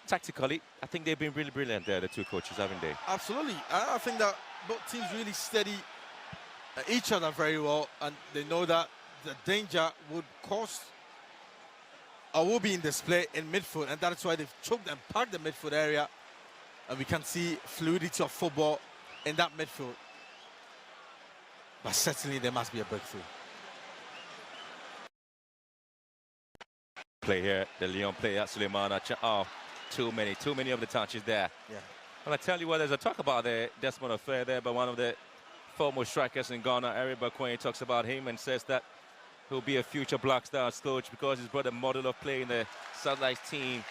tactically. I think they've been really brilliant there, the two coaches, haven't they?
Absolutely. I think that both teams really study each other very well, and they know that the danger would cause or will be in display in midfield, and that's why they've choked and packed the midfield area, and we can see fluidity of football in that midfield. But certainly there must be a breakthrough.
Play here, the Lyon player, Sulemana. Oh, too many of the touches there.
Yeah.
And I tell you what, there's a talk about the Desmond affair there, but one of the foremost strikers in Ghana, Eric Bakwen, talks about him and says that he'll be a future Black Stars coach because he's brought a model of play in the Sunrise team.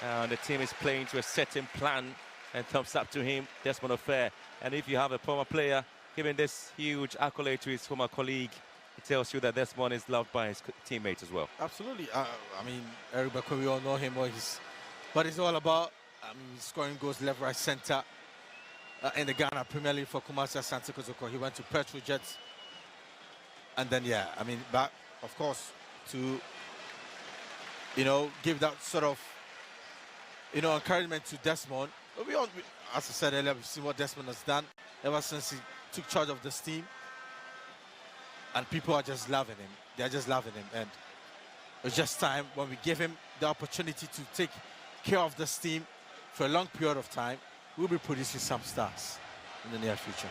And the team is playing to a certain plan, and thumbs up to him, Desmond Affair. And if you have a former player giving this huge accolade to his former colleague, it tells you that Desmond is loved by his teammates as well.
Absolutely. I mean, Eric Bakwe, we all know him, but it's all about scoring goals left, right, center in the Ghana Premier League for Kumasi Asante Kotoko. He went to Petrojet. And then, yeah, I mean, back, of course, to, give that sort of, encouragement to Desmond. But as I said earlier, we've seen what Desmond has done ever since he took charge of this team. And people are just loving him. They're just loving him. And it's just time when we give him the opportunity to take care of this team for a long period of time, we'll be producing some stars in the near future.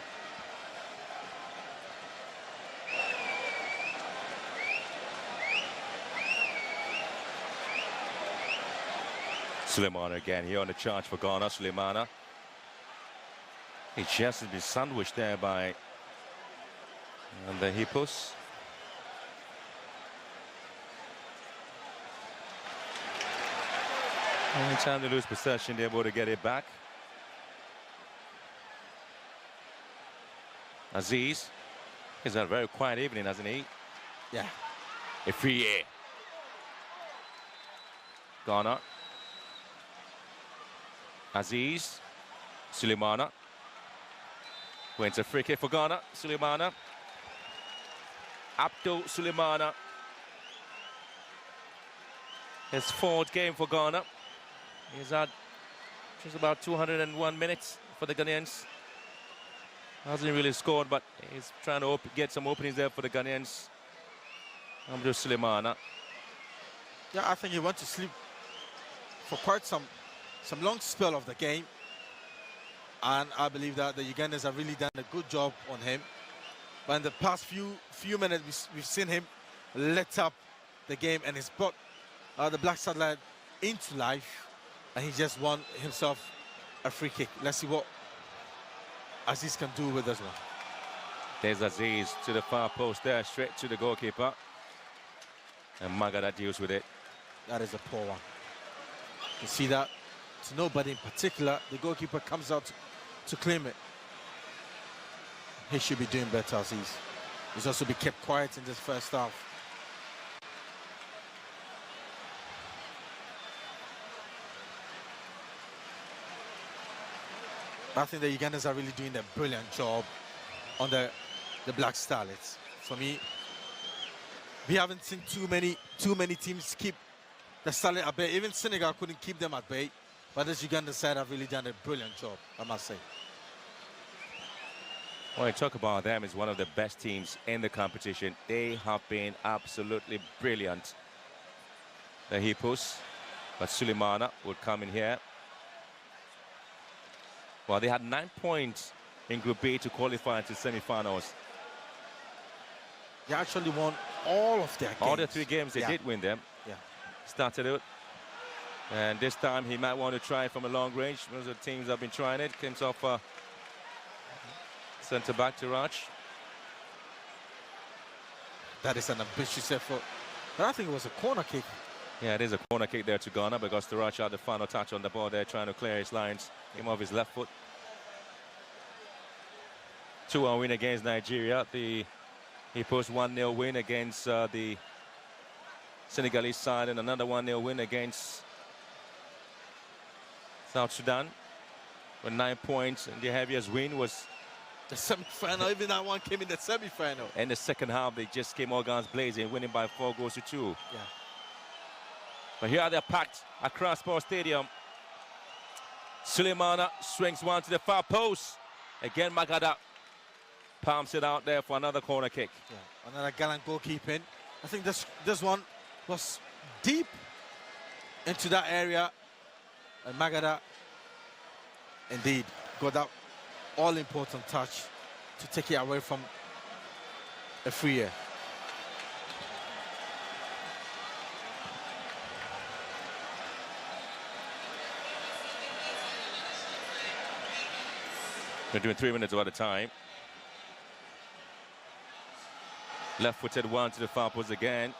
Sulemana again here on the charge for Ghana. Sulemana. He just has been sandwiched there by the Hippos. Only time to lose possession, they're able to get it back. Aziz. He's had a very quiet evening, hasn't he?
Yeah.
Efriye. Ghana. Aziz. Sulemana. Went a free kick for Ghana. Sulemana. Abdul Sulemana. His fourth game for Ghana. He's had just about 201 minutes for the Ghanaians. Hasn't really scored, but he's trying to get some openings there for the Ghanaians. Abdul Sulemana.
Yeah, I think he went to sleep for quite some long spell of the game. And I believe that the Ugandans have really done a good job on him. But in the past few minutes, we've seen him lit up the game, and he's brought the Black Satellite into life, and he just won himself a free kick. Let's see what Aziz can do with this one.
There's Aziz to the far post there, straight to the goalkeeper. And Magada deals with it.
That is a poor one. You see that? To nobody in particular. The goalkeeper comes out to claim it. He should be doing better, as he's also been kept quiet in this first half. I think the Ugandans are really doing a brilliant job on the Black Starlets. For me, we haven't seen too many teams keep the Starlet at bay. Even Senegal couldn't keep them at bay. But this Uganda side have really done a brilliant job, I must say.
When I talk about them, is one of the best teams in the competition. They have been absolutely brilliant. The Hippos, but Sulemana would come in here. Well, they had 9 points in Group B to qualify to semi-finals.
They actually won all of their games.
All the 3 games, they did win them.
Yeah.
Started out. And this time he might want to try from a long range. Most of the teams have been trying it. Comes off centre-back to Raj.
That is an ambitious effort. But I think it was a corner kick.
Yeah, it is a corner kick there to Ghana because Taracha had the final touch on the ball there, trying to clear his lines. Came off his left foot. 2-1 win against Nigeria. He posts 1-0 win against the Senegalese side, and another 1-0 win against South Sudan. With 9 points, and the heaviest win was
the semi-final. Even that one came in the semi-final.
In the second half, they just came all guns blazing, winning by 4-2.
Yeah.
But here they're packed across Sports Stadium. Sulemana swings one to the far post. Again, Magada palms it out there for another corner kick.
Yeah. Another gallant goalkeeping. I think this one was deep into that area. And Magada, indeed, got that all-important touch to take it away from a free air.
We're doing 3 minutes at a time. Left-footed one to the far post again.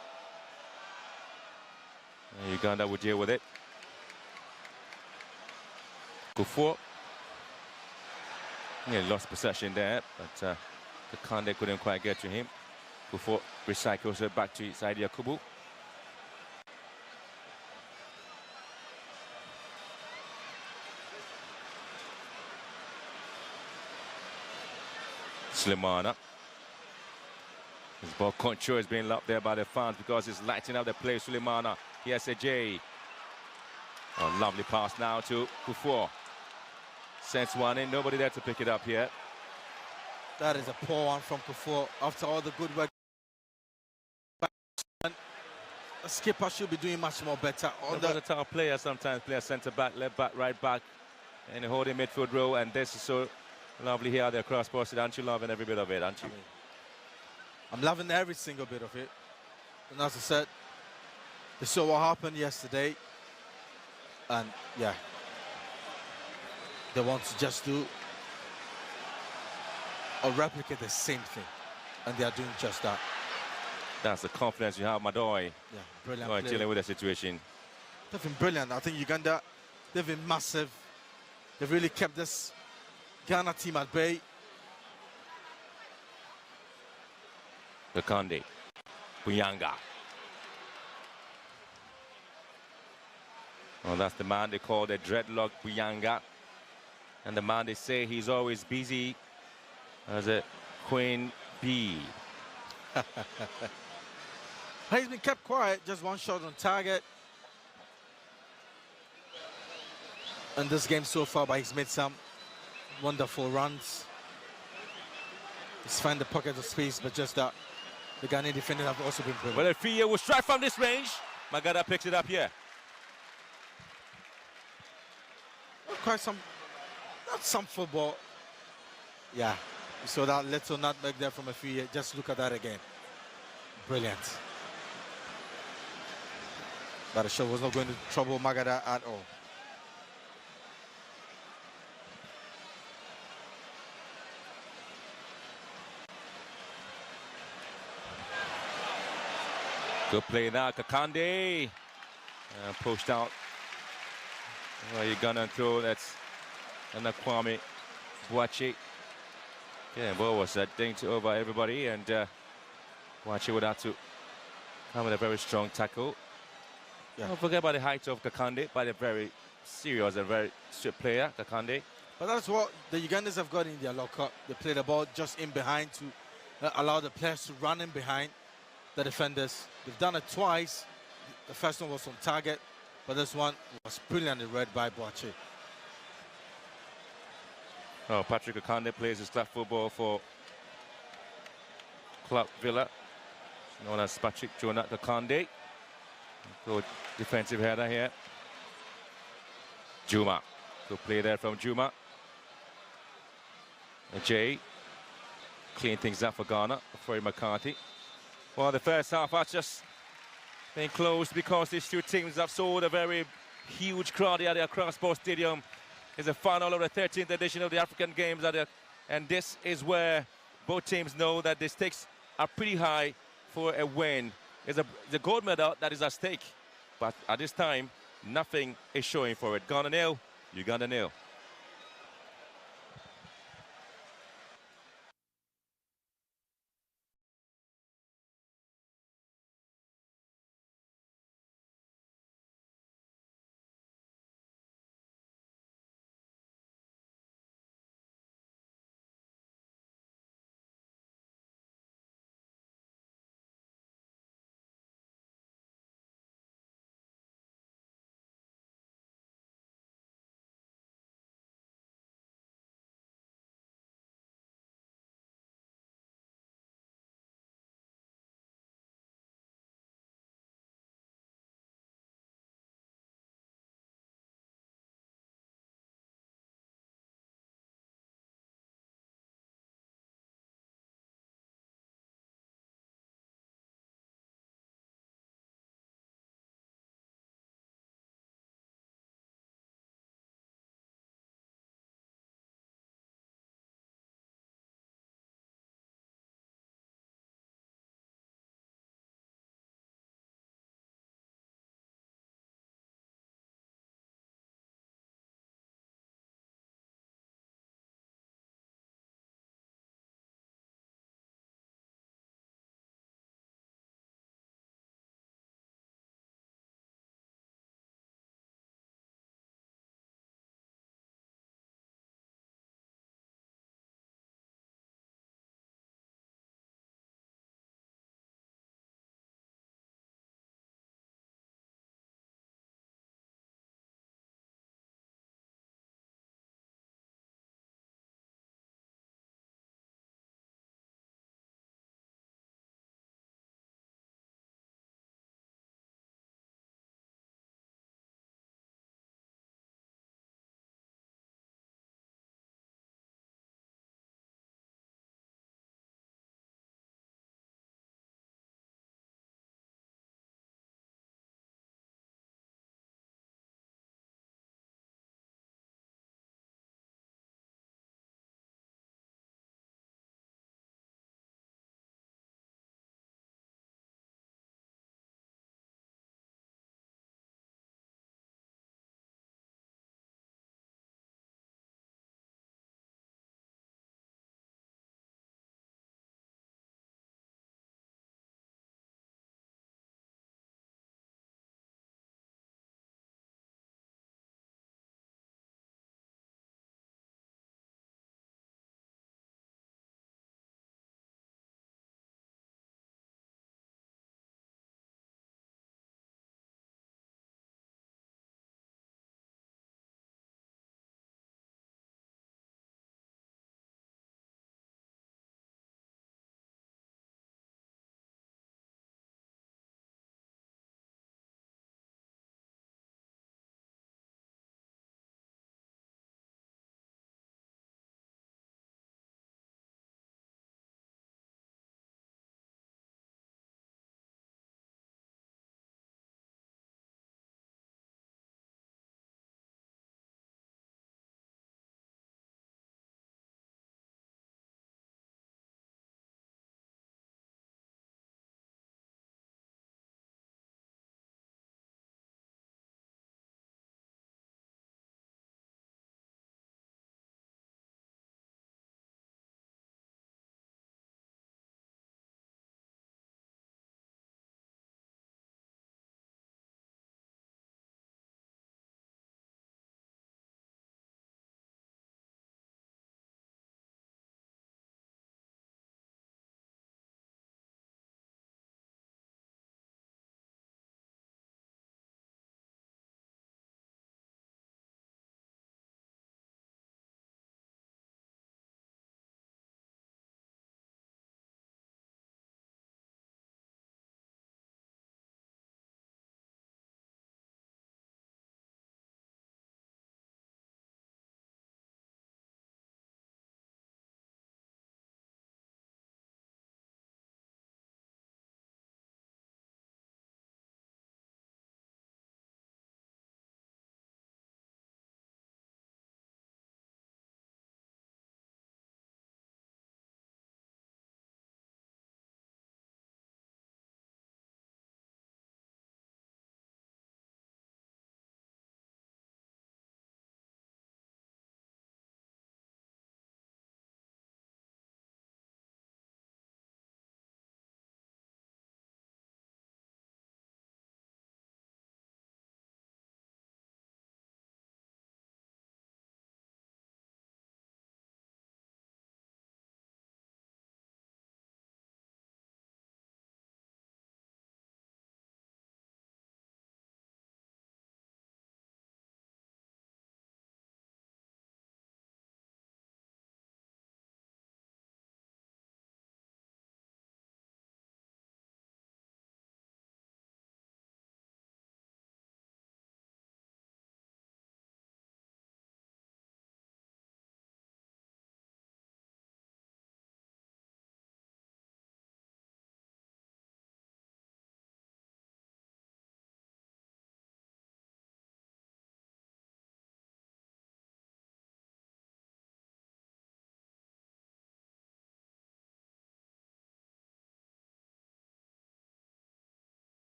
And Uganda would deal with it. Kuffour. Yeah, lost possession there, but Kikande couldn't quite get to him. Kuffour recycles it back to Saidi Yakubu. Sulemana. His ball control is being loved there by the fans because it's lighting up the play. Sulemana, PSAJ. Oh, lovely pass now to Kuffour. Sends one in, nobody there to pick it up here.
That is a poor one from Kuffour after all the good work. A skipper should be doing much more better.
On the top player sometimes play a centre back, left back, right back, and a holding midfield row, and this is so lovely here, the cross posted. Aren't you loving every bit of it, aren't you?
I'm loving every single bit of it. And as I said, they saw what happened yesterday. And yeah, they want to just do or replicate the same thing. And they are doing just that.
That's the confidence you have, Madoy.
Yeah, brilliant.
Dealing with the situation.
They've been brilliant. I think Uganda, they've been massive. They've really kept this Ghana team at bay.
Kikande, Buyanga. Well, that's the man they call the dreadlock Buyanga. And the man they say he's always busy as a Queen Bee.
He's been kept quiet, just one shot on target. In this game so far, but he's made some wonderful runs. He's found the pocket of space, but just that the Ghanaian defenders have also been brilliant.
Well, Fia will strike from this range. Magada picks it up here.
Quite some, not some football. Yeah, you saw that little nutmeg there from Fia. Just look at that again. Brilliant. But the shot was not going to trouble Magada at all.
Good play now, Kikande. Pushed out. Well, Uganda throw. That's 𝗙𝗜𝗡𝗔𝗟. Yeah, ball was dinked over everybody, and 𝗙𝗡𝗡 would have to come with a very strong tackle. Yeah. Don't forget about the height of 𝗙𝗡𝗡, but a very serious and very swift player, 𝗙𝗡𝗡.
But that's what the Ugandans have got in their locker. They play the ball just in behind to allow the players to run in behind the defenders. They've done it twice. The first one was on target, but this one was brilliantly read by 𝗙𝗡𝗡.
Oh, Patrick 𝗙𝗡𝗡 plays his club football for Club Villa, known as Patrick Jonah 𝗙𝗡𝗡. Good defensive header here. Djuma. Good play there from Djuma. Jay. Clean things up for Ghana, for McCarthy. Well, the first half has just been closed because these two teams have sold a very huge crowd here at the Accra Sports Stadium. It's the final of the 13th edition of the African Games, and this is where both teams know that the stakes are pretty high for a win. It's a gold medal that is at stake, but at this time, nothing is showing for it. Ghana 0, Uganda 0.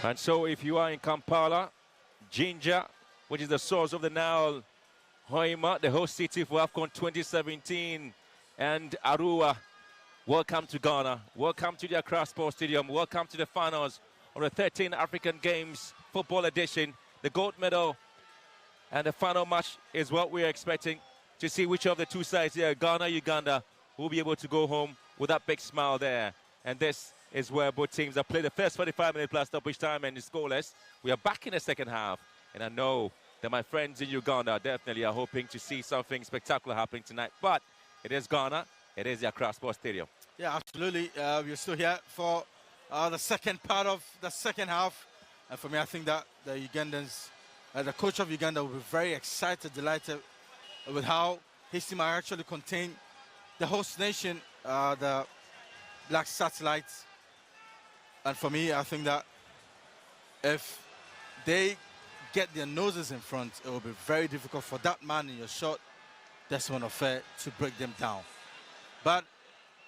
And so if you are in Kampala, 𝗙𝗟, which is the source of the Nile, Hoima, the host city for AFCON 2017, and Arua, welcome to Ghana. Welcome to the Accra Sports Stadium. Welcome to the finals of the 13th African Games Football Edition. The gold medal and the final match is what we're expecting to see which of the two sides here, Ghana, Uganda, will be able to go home with that big smile there. And this is where both teams have played the first 45-minute plus stoppage time and it's scoreless. We are back in the second half, and I know that my friends in Uganda definitely are hoping to see something spectacular happening tonight. But it is Ghana, it is the Accra Sports Stadium.
Yeah, absolutely. We're still here for the second part of the second half. And for me, I think that the Ugandans, the coach of Uganda will be very excited, delighted with how his team are actually contained the host nation, the Black Satellites. And for me, I think that if they get their noses in front, it will be very difficult for that man in your shot, Desmond Ofei, to break them down. But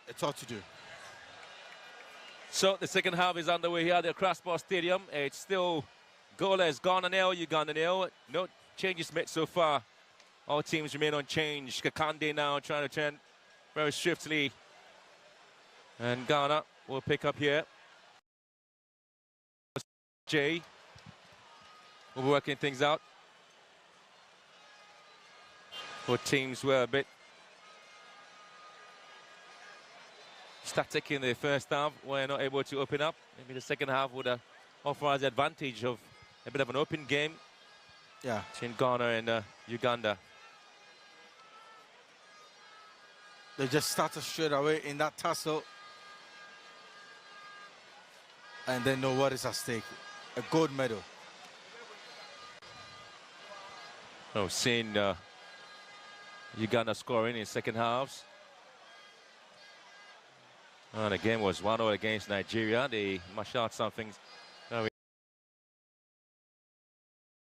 it's all to do.
So the second half is underway here at the Accra Sports Stadium. It's still goalless, Ghana 0, Uganda 0. No changes made so far. All teams remain unchanged. 𝗙𝗡𝗡 now trying to turn very swiftly. And Ghana will pick up here. Jay will be working things out. Both teams were a bit static in the first half. We're not able to open up. Maybe the second half would offer us the advantage of a bit of an open game.
Yeah,
between Ghana and Uganda.
They just started straight away in that tussle. And they know what is at stake. A gold medal.
Oh, seeing Uganda scoring in second halves. And the game was 1-0 against Nigeria. They mashed out something very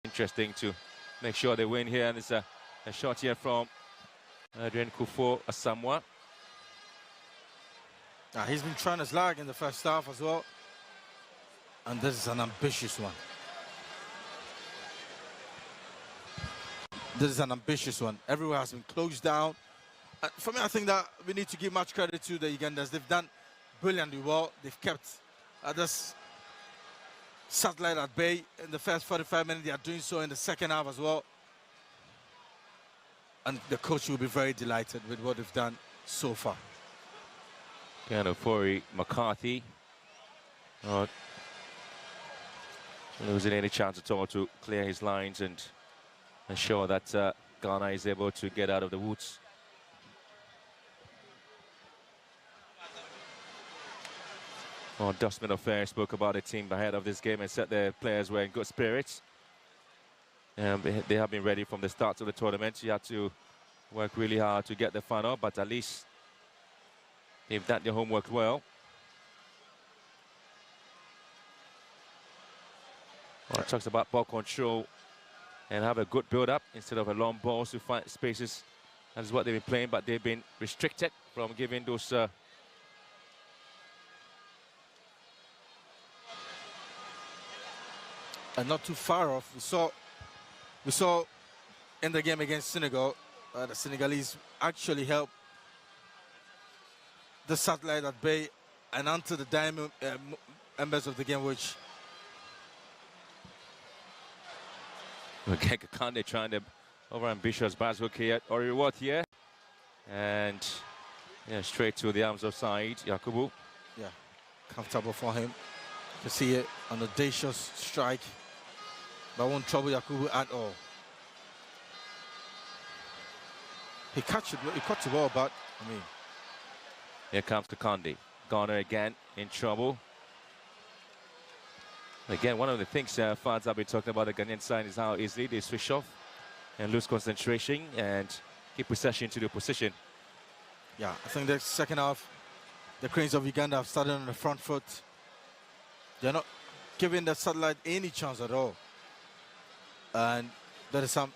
interesting to make sure they win here. And it's a shot here from 𝗙𝗟𝗡𝗅.
He's been trying his luck in the first half as well. And this is an ambitious one. This is an ambitious one. Everywhere has been closed down. For me, I think that we need to give much credit to the Ugandans. They've done brilliantly well. They've kept this satellite at bay in the first 45 minutes. They are doing so in the second half as well. And the coach will be very delighted with what they've done so far.
For McCarthy. Losing any chance at all to clear his lines and ensure that Ghana is able to get out of the woods. Desmond Ofei spoke about the team ahead of this game and said their players were in good spirits. They have been ready from the start of the tournament. You had to work really hard to get the final, but at least they've done their homework well. It talks about ball control and have a good build-up instead of a long ball to find spaces. That is what they've been playing, but they've been restricted from giving those
and not too far off. We saw in the game against Senegal, the Senegalese actually helped the satellite at bay and onto the diamond embers of the game, which
𝗙𝗡𝗡𝗅 trying to over-ambitious pass hook here. Oriwot here. And straight to the arms of side, Yakubu.
Yeah, comfortable for him. You can see it on the audacious strike. But won't trouble Yakubu at all. He caught the ball, but I mean.
Here comes 𝗙𝗡𝗡𝗅. Ghana again in trouble. Again, one of the things fans have been talking about the Ghanaian side is how easily they switch off and lose concentration and keep possession to the position.
Yeah, I think the second half, the Cranes of Uganda have started on the front foot. They're not giving the satellite any chance at all. And there is some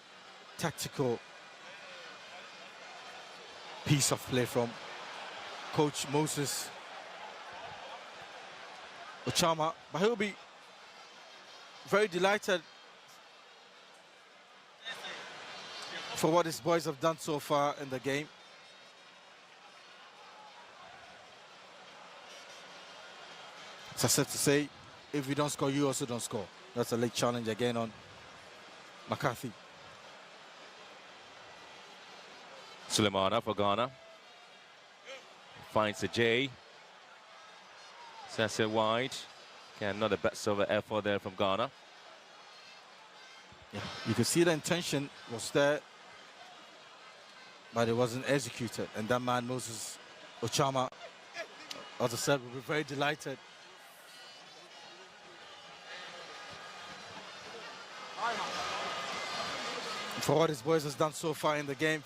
tactical piece of play from Coach Moses Ochama, but he'll be very delighted for what his boys have done so far in the game. It's as if to say, if we don't score, you also don't score. That's a late challenge again on McCarthy.
Sulemana for Ghana. Finds the J. Sends it wide. Okay, another best over effort there from Ghana.
Yeah, you can see the intention was there, but it wasn't executed. And that man, Moses Ochama, as I said, will be very delighted. For what his boys has done so far in the game.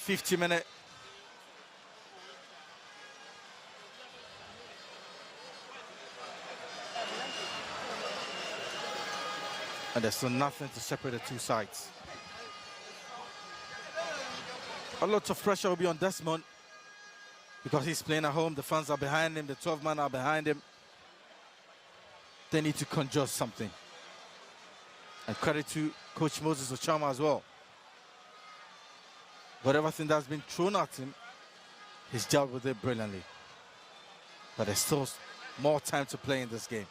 50-minute. And there's still nothing to separate the two sides. A lot of pressure will be on Desmond because he's playing at home. The fans are behind him. The 12 men are behind him. They need to conjure something. And credit to Coach Moses Ochama as well. Whatever thing that's been thrown at him, he's dealt with it brilliantly. But there's still more time to play in this game.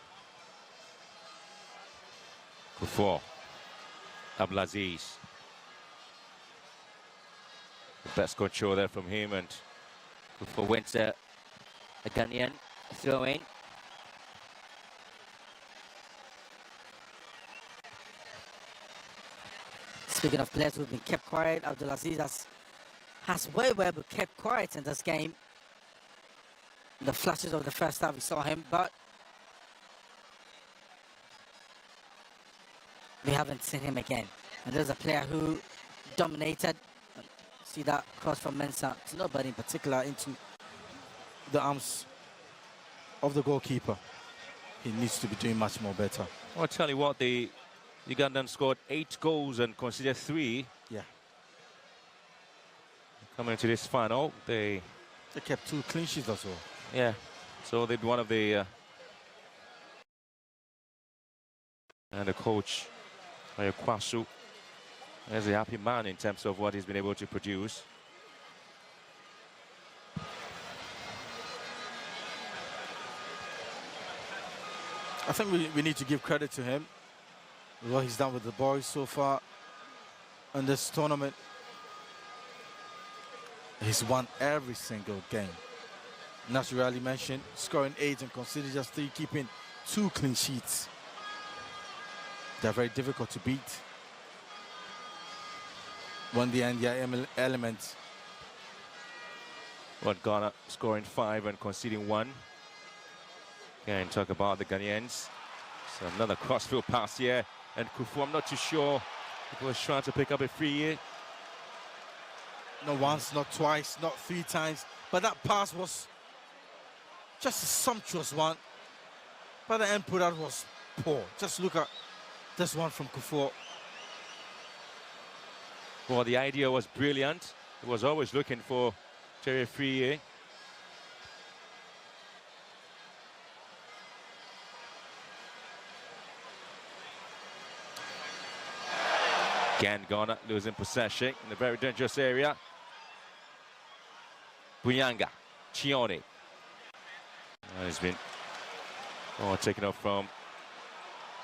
Before Abdelaziz. The best control there from him, and
Before went a Ghanaian throw in. Speaking of players who've been kept quiet, Abdelaziz has very well kept quiet in this game. The flashes of the first half, we saw him, but we haven't seen him again. And there's a player who dominated. See that cross from Mensah. It's nobody in particular into
The arms of the goalkeeper. He needs to be doing much more better.
I'll tell you what, the Ugandans scored 8 goals and conceded 3.
Yeah.
Coming into this final,
They kept 2 clean sheets as well.
yeah, so they'd one of the and the coach 𝗙𝗡𝗡 is a happy man in terms of what he's been able to produce.
I think we need to give credit to him. What he's done with the boys so far in this tournament. He's won every single game. Naturally mentioned, scoring 8 and conceding just 3, keeping 2 clean sheets. They're very difficult to beat when they end their element.
What, Ghana scoring 5 and conceding 1. And talk about the Ghanaians. So another crossfield pass here, and Kufu, I'm not too sure if he was trying to pick up a free here.
Not once, not twice, not 3 times, but that pass was just a sumptuous one. But the end product was poor. Just look at this one from Kufu.
Well, the idea was brilliant. He was always looking for Terry free here. Again, Ghana losing possession in a very dangerous area. Buyanga, 𝗙𝗡𝗓. He's been taken off from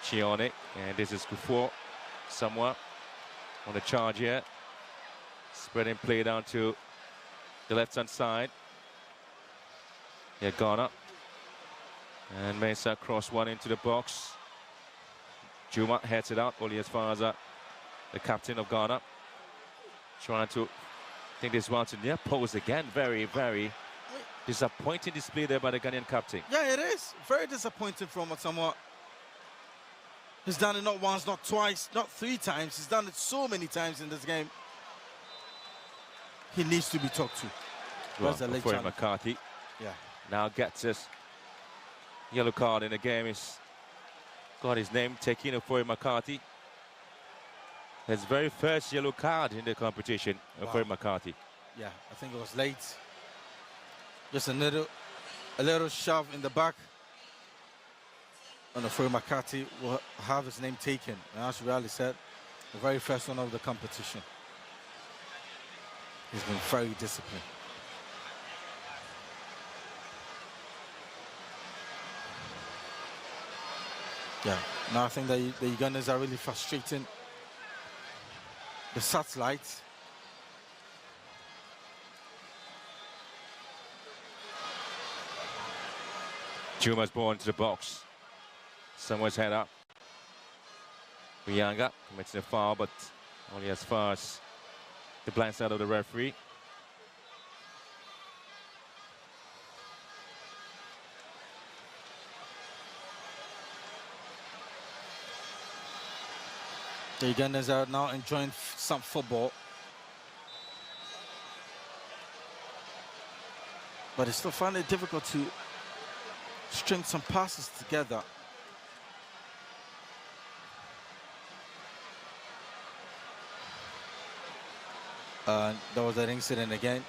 𝗙𝗡𝗓, and this is Kufu somewhere on the charge here. Spreading play down to the left-hand side. Yeah, Ghana. And Mensah cross one into the box. Juma heads it out only as far as the captain of Ghana. Trying to think this one to near post again. Very, very disappointing display there by the Ghanaian captain.
Yeah, it is. Very disappointing from Samoa. He's done it not once, not twice, not 3 times. He's done it so many times in this game. He needs to be talked to.
Well, for McCarthy.
Yeah.
Now gets his yellow card in the game. He's got his name taken for McCarthy. His very first yellow card in the competition for McCarthy.
Yeah, I think it was late. Just a little shove in the back Onofre McCarthy will have his name taken. And as Riley said, the very first one of the competition. He's been very disciplined. Yeah, now I think that the Ugandans are really frustrating the satellites.
Juma's ball into the box. Someone's head up. Buyanga commits a foul, but only as far as the blind side of the referee.
The Ugandans are now enjoying some football. But they still find it difficult to string some passes together. There was that incident again.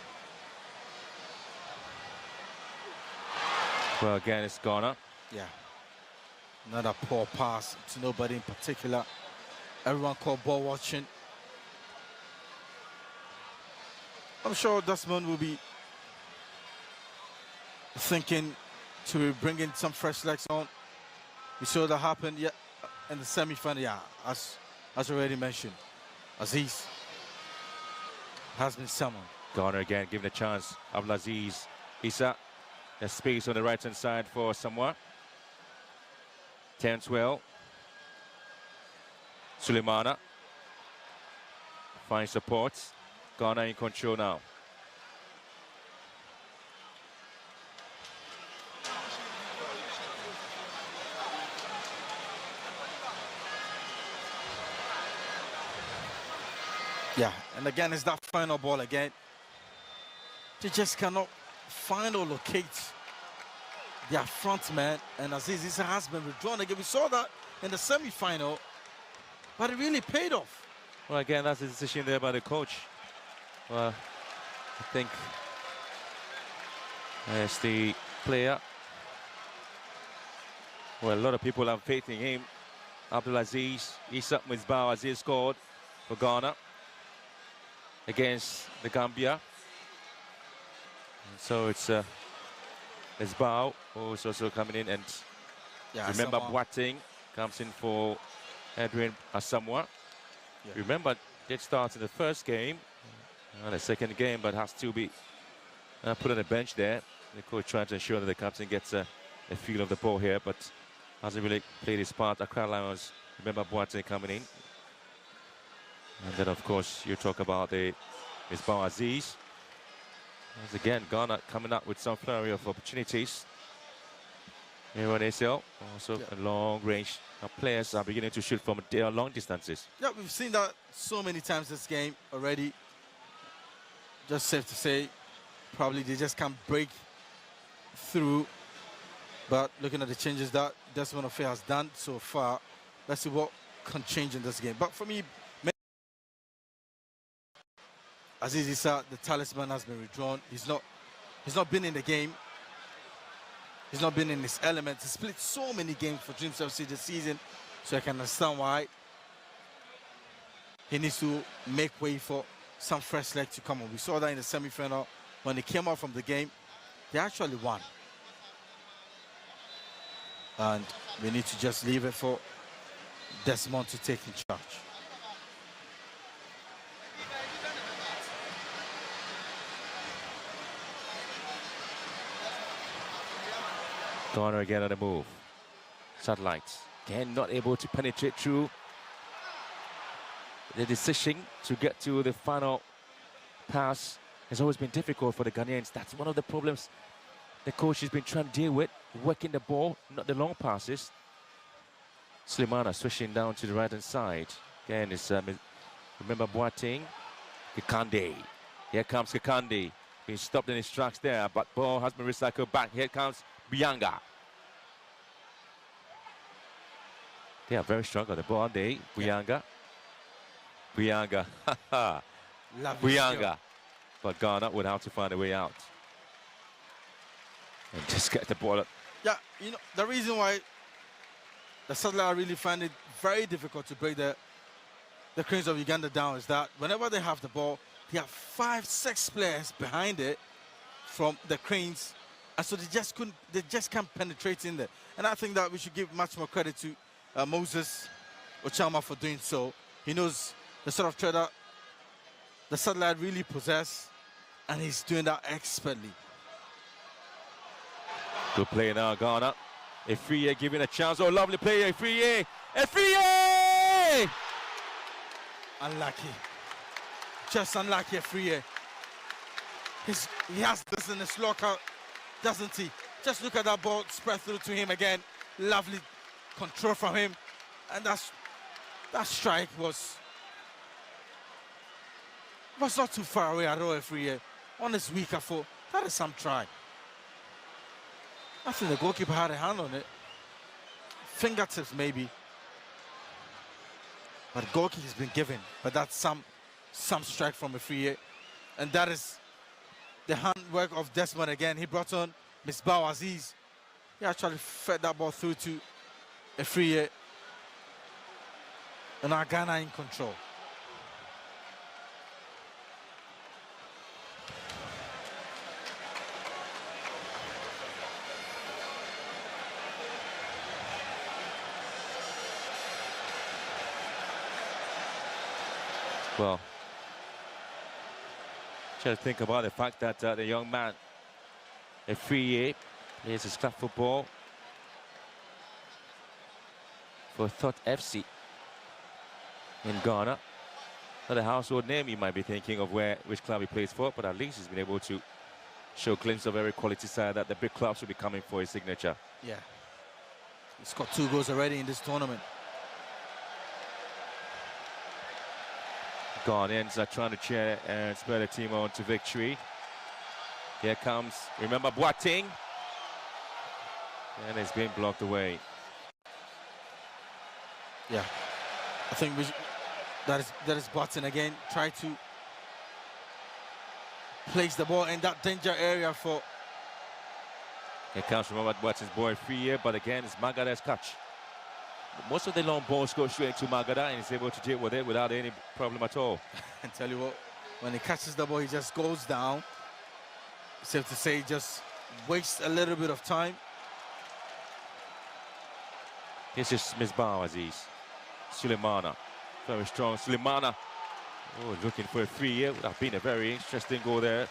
Well, again, it's Ghana.
Yeah. Another poor pass to nobody in particular. Everyone called ball watching. I'm sure Desmond will be thinking to bring in some fresh legs on. We saw that happen in the semi-final. Yeah, as already mentioned, Aziz has been summoned.
Ghana again given a chance. Abdulaziz Issa. There's space on the right-hand side for Samoa. 10-12. Sulemana finds support. Ghana in control now.
Yeah, and again, it's that final ball again. They just cannot find or locate their front man, and Aziz Issa has been withdrawn again. We saw that in the semi-final, but it really paid off.
Well, again, that's the decision there by the coach. Well, I think as the player, well, a lot of people have faith in him. Abdulaziz Issa Misbah Aziz scored for Ghana against the Gambia. And so it's Misbah who's also coming in, and remember Boateng comes in for Edwin Asamoah. Yeah. Remember, did start in the first game, the second game, but has to be put on the bench there. The coach trying to ensure that the captain gets a feel of the ball here, but hasn't really played his part. Accra Lions, remember Boateng coming in. And then, of course, you talk about the Misbah Aziz. As again, Ghana coming up with some flurry of opportunities. Here on ACL, also a long range. Now players are beginning to shoot from long distances.
Yeah, we've seen that so many times this game already. Just safe to say, probably they just can't break through. But looking at the changes that Desmond Onofre has done so far, let's see what can change in this game. But for me, Aziz Issa, the talisman, has been withdrawn. He's not been in the game. He's not been in his element. He's played so many games for Dreams FC this season, so I can understand why he needs to make way for some fresh leg to come on. We saw that in the semi-final when they came out from the game. They actually won. And we need to just leave it for Desmond to take in charge.
Ghana again on the move. Satellites again not able to penetrate through. The decision to get to the final pass has always been difficult for the Ghanaians. That's one of the problems the coach has been trying to deal with, working the ball, not the long passes. Sulemana switching down to the right-hand side. Again, it's, remember Boateng, Kikande. Here comes Kikande. Being stopped in his tracks there, but ball has been recycled back. Here comes Buyanga. They are very strong on the ball, aren't they? Buyanga. Buyanga. Buyanga. But Ghana would have to find a way out. And just get the ball up.
Yeah, you know, the reason why the Satellite really find it very difficult to break the Cranes of Uganda down is that whenever they have the ball, they have 5-6 players behind it from the Cranes, and so they just can't penetrate in there. And I think that we should give much more credit to Moses 𝗙𝗡𝗟 for doing so. He knows the sort of threat that the Satellite really possess, and he's doing that expertly.
Good play now, Ghana. 𝗙𝗡𝗟 giving a chance. Oh, lovely play, 𝗙𝗡𝗟. 𝗙𝗡𝗟!
Unlucky. Just unlucky, 𝗙𝗡𝗟. He has this in his locker, doesn't he? Just look at that ball spread through to him again. Lovely control from him. And that strike was not too far away at all, 𝗙𝗡𝗟. On his weaker foot, that is some try. I think the goalkeeper had a hand on it. Fingertips, maybe. But goal kick has been given. But that's some strike from 𝗙𝗡𝗟. And that is the handwork of Desmond again. He brought on Misbah Aziz. He actually fed that ball through to 𝗙𝗡𝗟. And now Ghana in control.
Well, just think about the fact that the young man, 𝗙𝗡𝗟, plays his club football for Thought FC in Ghana. Not a household name, you might be thinking of which club he plays for, but at least he's been able to show a glimpse of every quality side that the big clubs will be coming for his signature.
Yeah. He's got 2 goals already in this tournament.
Ghanaians are trying to cheer and spur the team on to victory. Here comes, remember, Boateng. And it's been blocked away.
Yeah. I think that is Boateng again. Try to place the ball in that danger area for...
Here comes, remember, Boateng's boy, 𝗙𝗡𝗟, but again, it's Magada's catch. Most of the long balls go straight to Magada, and he's able to deal with it without any problem at all.
And tell you what, when he catches the ball, he just goes down. Safe to say, he just wastes a little bit of time.
This is Misbah Aziz. Sulemana, very strong. Sulemana, oh, looking for 𝗙𝗡𝗟. Would have been a very interesting goal there.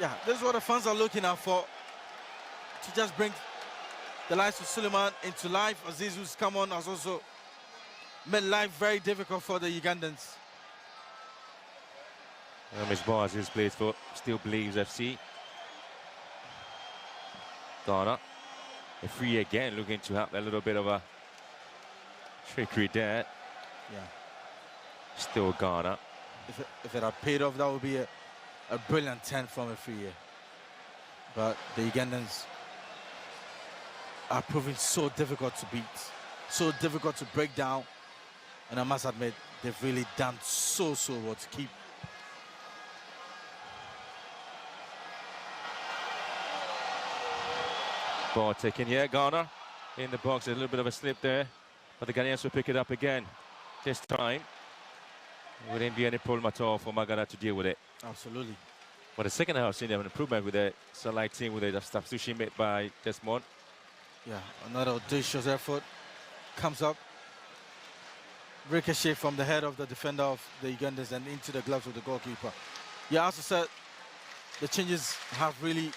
Yeah, this is what the fans are looking out for. To just bring the likes of Suleiman into life. Aziz, who's come on, has also made life very difficult for the Ugandans.
Misbah Aziz plays for Still Believes FC. Ghana. 𝗙𝗡𝗟 again looking to have a little bit of a trickery there.
Yeah.
Still Ghana.
If it had paid off, that would be a brilliant 10 from 𝗙𝗡𝗟. But the Ugandans are proving so difficult to beat, so difficult to break down. And I must admit, they've really done so well to keep.
Ball taken here, Ghana in the box. A little bit of a slip there, but the Ghanaians will pick it up again. This time, it wouldn't be any problem at all for Magada to deal with it.
Absolutely.
But the second half, I've seen an improvement with the Satellite team with the substitution made by Desmond.
Yeah, another audacious effort comes up. Ricochet from the head of the defender of the Ugandans and into the gloves of the goalkeeper. Yeah, as I said, the changes have really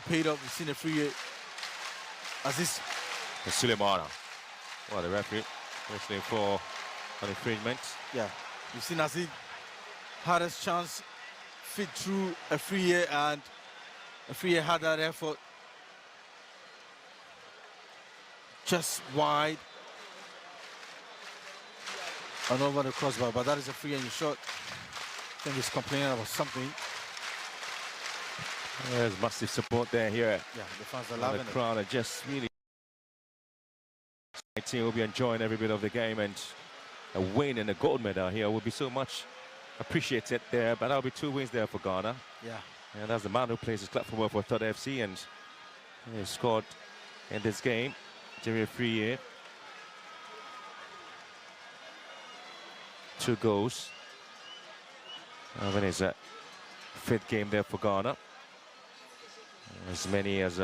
paid off. We've seen 𝗙𝗡𝗟 as this.
Sulemana. Well, the referee listening for an infringement.
Yeah, you've seen Aziz had his chance, fit through 𝗙𝗟𝗟, and 𝗙𝗟𝗟 had that effort just wide and over the crossbar, but that is 𝗙𝗟𝗟 shot. I think he's complaining about something.
There's massive support there here.
Yeah, the fans are loving it.
The crowd are just really... The team will be enjoying every bit of the game, and a win and a gold medal here will be so much appreciated there, but that'll be 2 wins there for Ghana.
Yeah.
And that's the man who plays his club football for Thought FC, and he scored in this game. Jerry Uganda. 2 goals. When it's a 5th game there for Ghana. As many as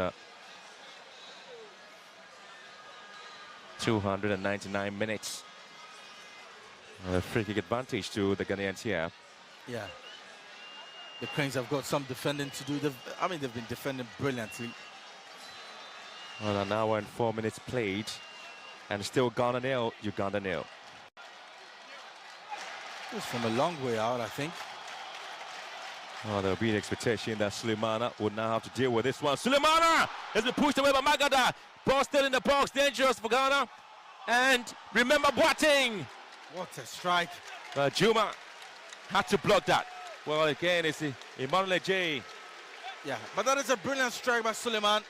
299 minutes. A free kick advantage to the Ghanaians here.
Yeah. The Cranes have got some defending to do. They've been defending brilliantly.
Well, an hour and 4 minutes played, and still Ghana 0, Uganda 0.
It was from a long way out, I think.
Oh, there'll be an expectation that Sulemana would now have to deal with this one. Sulemana has been pushed away by Magada. Ball still in the box, dangerous for Ghana. And remember Boateng.
What a strike.
Juma had to block that. Well, again, it's Emmanuel J.
Yeah, but that is a brilliant strike by Suleiman.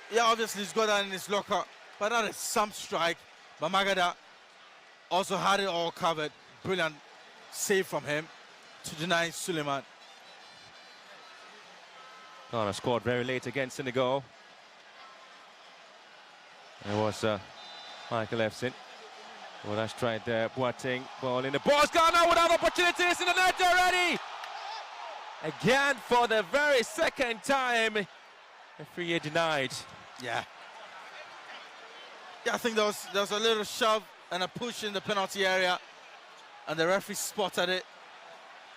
Yeah, obviously he's got that in his locker, but that is some strike. But Magada also had it all covered. Brilliant save from him to deny Suleiman.
Ghana scored very late against Senegal. It was Michael Efson. Well, that's tried there. Boateng, ball in the box. Ghana would have opportunities in the net already. Again, for the very second time, the free denied.
Yeah. Yeah, I think there was a little shove and a push in the penalty area, and the referee spotted it.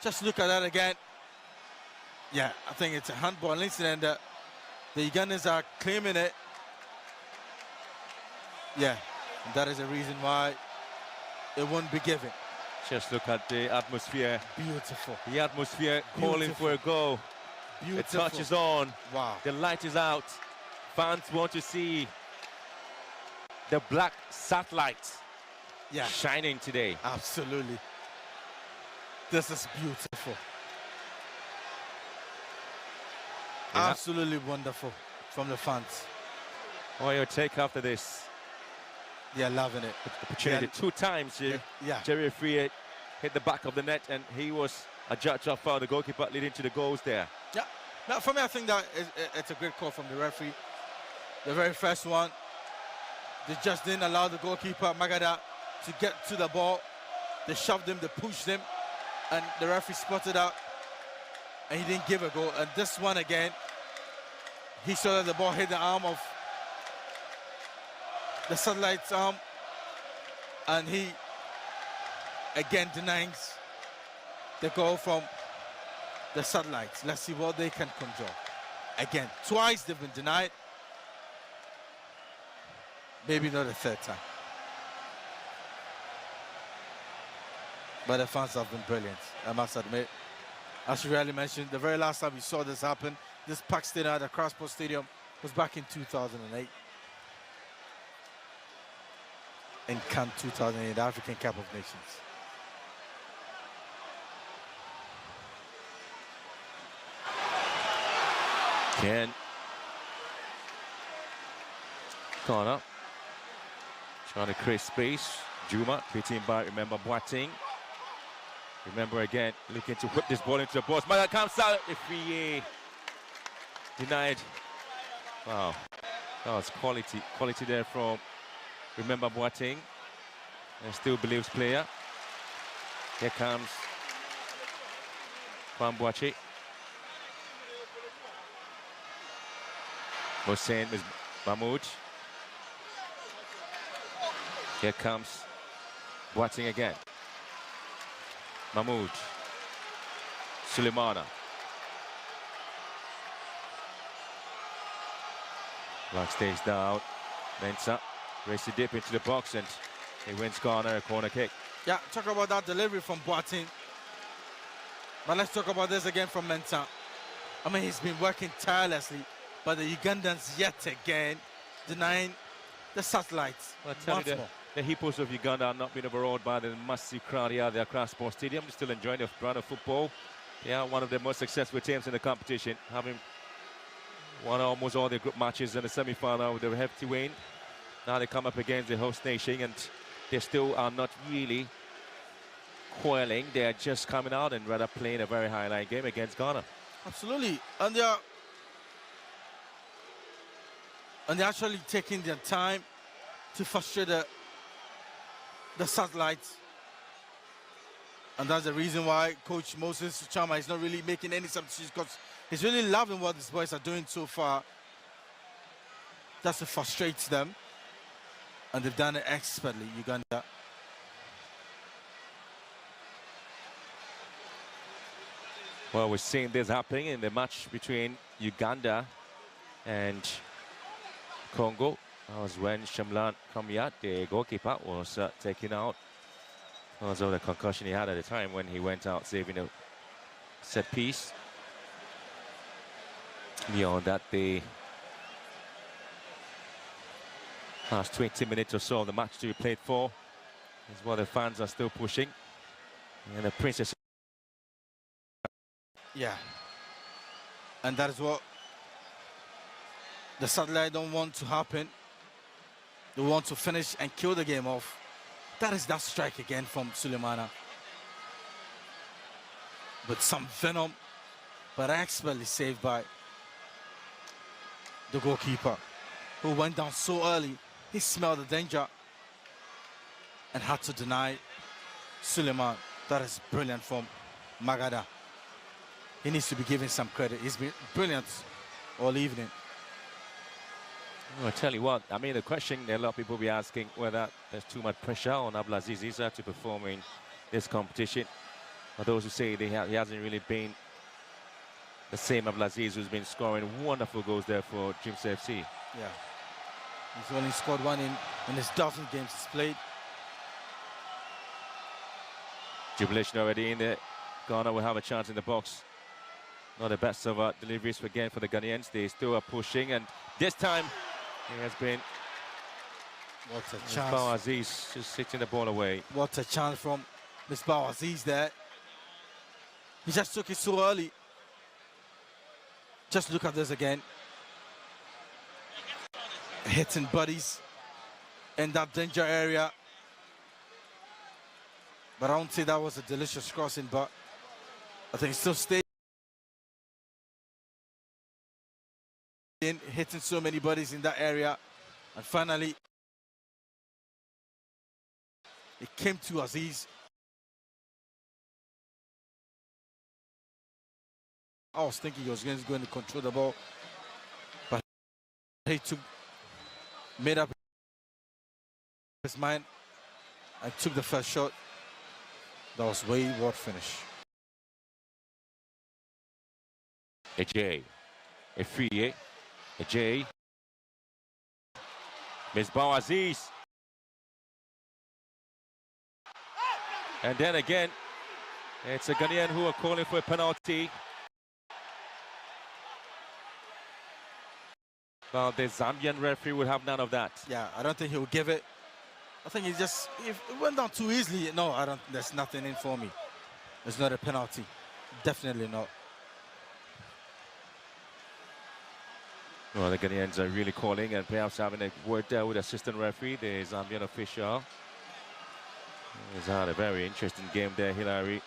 Just look at that again. Yeah, I think it's a handball incident. The Ugandans are claiming it. Yeah, that is the reason why it won't be given.
Just look at the atmosphere.
Beautiful.
The atmosphere calling for a goal.
Beautiful.
The touch is on.
Wow.
The light is out. Fans want to see the black satellite shining today.
Absolutely. This is beautiful. Yeah. Absolutely wonderful from the fans.
What your take after this?
They're loving it.
Opportunity 2 times. Jerry Uganda hit the back of the net, and he was a judge of foul, the goalkeeper, leading to the goals there.
Yeah. Now, for me, I think that it's a great call from the referee. The very first one, they just didn't allow the goalkeeper, Magada, to get to the ball. They shoved him, they pushed him, and the referee spotted out, and he didn't give a goal. And this one again, he saw that the ball hit the arm of the satellite's arm, and he again denies the goal from the satellites. Let's see what they can control. Again, twice they've been denied. Maybe not a 3rd time. But the fans have been brilliant, I must admit. As you really mentioned, the very last time we saw this happen, this packed stadium at the Crossport Stadium, was back in 2008. In CAN 2008, the African Cup of Nations.
Again. Corner. Trying to create space. Juma beaten by, remember, Boateng. Remember again, looking to whip this ball into the box. Mada comes out. If we denied. Wow. That was quality. Quality there from, remember, Boateng. And still believes player. Here comes Juan Boache. Hussein is Mahmoud. Here comes Boateng again. Mahmoud. Sulemana. Black stays down. Mensah races deep into the box, and he wins Ghana a corner kick.
Yeah, talk about that delivery from Boateng. But let's talk about this again from Mensah. I mean, he's been working tirelessly, but the Ugandans yet again denying the satellites.
Well, I tell you, the hippos of Uganda are not being overawed by the massive crowd here at the Accra Sports Stadium. They're still enjoying the brand of football. They are one of the most successful teams in the competition, having won almost all their group matches in the semi-final with a hefty win. Now they come up against the host nation, and they still are not really coiling. They are just coming out and rather playing a very high-line game against Ghana.
Absolutely, and And they're actually taking their time to frustrate the satellites. And that's the reason why Coach Moses 𝗙𝗡𝗡 is not really making any substitutions, because he's really loving what these boys are doing so far. That's what frustrates them. And they've done it expertly, Uganda.
Well, we're seeing this happening in the match between Uganda and Congo. That was when 𝗙𝗡𝗡𝗡, the goalkeeper, was taken out because of the concussion he had at the time when he went out saving a set piece. Beyond that, the last 20 minutes or so of the match to be played for is what the fans are still pushing. And the Princess.
Yeah. And that is what the satellite don't want to happen. They want to finish and kill the game off. That is that strike again from Sulemana. With some venom, but expertly saved by the goalkeeper, who went down so early. He smelled the danger and had to deny Suleiman. That is brilliant from Magada. He needs to be given some credit. He's been brilliant all evening.
Well, I tell you what, I mean, the question a lot of people will be asking whether there's too much pressure on Abdelaziz Issa to perform in this competition. For those who say he hasn't really been the same Abdelaziz who's been scoring wonderful goals there for Dreams FC.
Yeah. He's only scored one in his dozen games he's played.
Jubilation already in there. Ghana will have a chance in the box. Not the best of deliveries again for the Ghanaians. They still are pushing, and this time he has been.
What a chance.
Misbah Aziz just hitting the ball away.
What a chance from Misbah Aziz there. He just took it so early. Just look at this again. Hitting buddies in that danger area. But I won't say that was a delicious crossing, but I think it still stayed in, hitting so many buddies in that area. And finally, it came to Aziz. I was thinking he was going to control the ball, but he made up his mind and took the first shot. That was wayward finish.
Ej, Efie, Ej, Misbah Aziz. And then again, it's a Ghanaian who are calling for a penalty. Well, the Zambian referee would have none of that.
Yeah, I don't think he will give it. I think he just, if it went down too easily, no, I don't, there's nothing in for me. It's not a penalty. Definitely not.
Well, the Ghanaians are really calling and perhaps having a word there with assistant referee, the Zambian official. He's had a very interesting game there, Hilary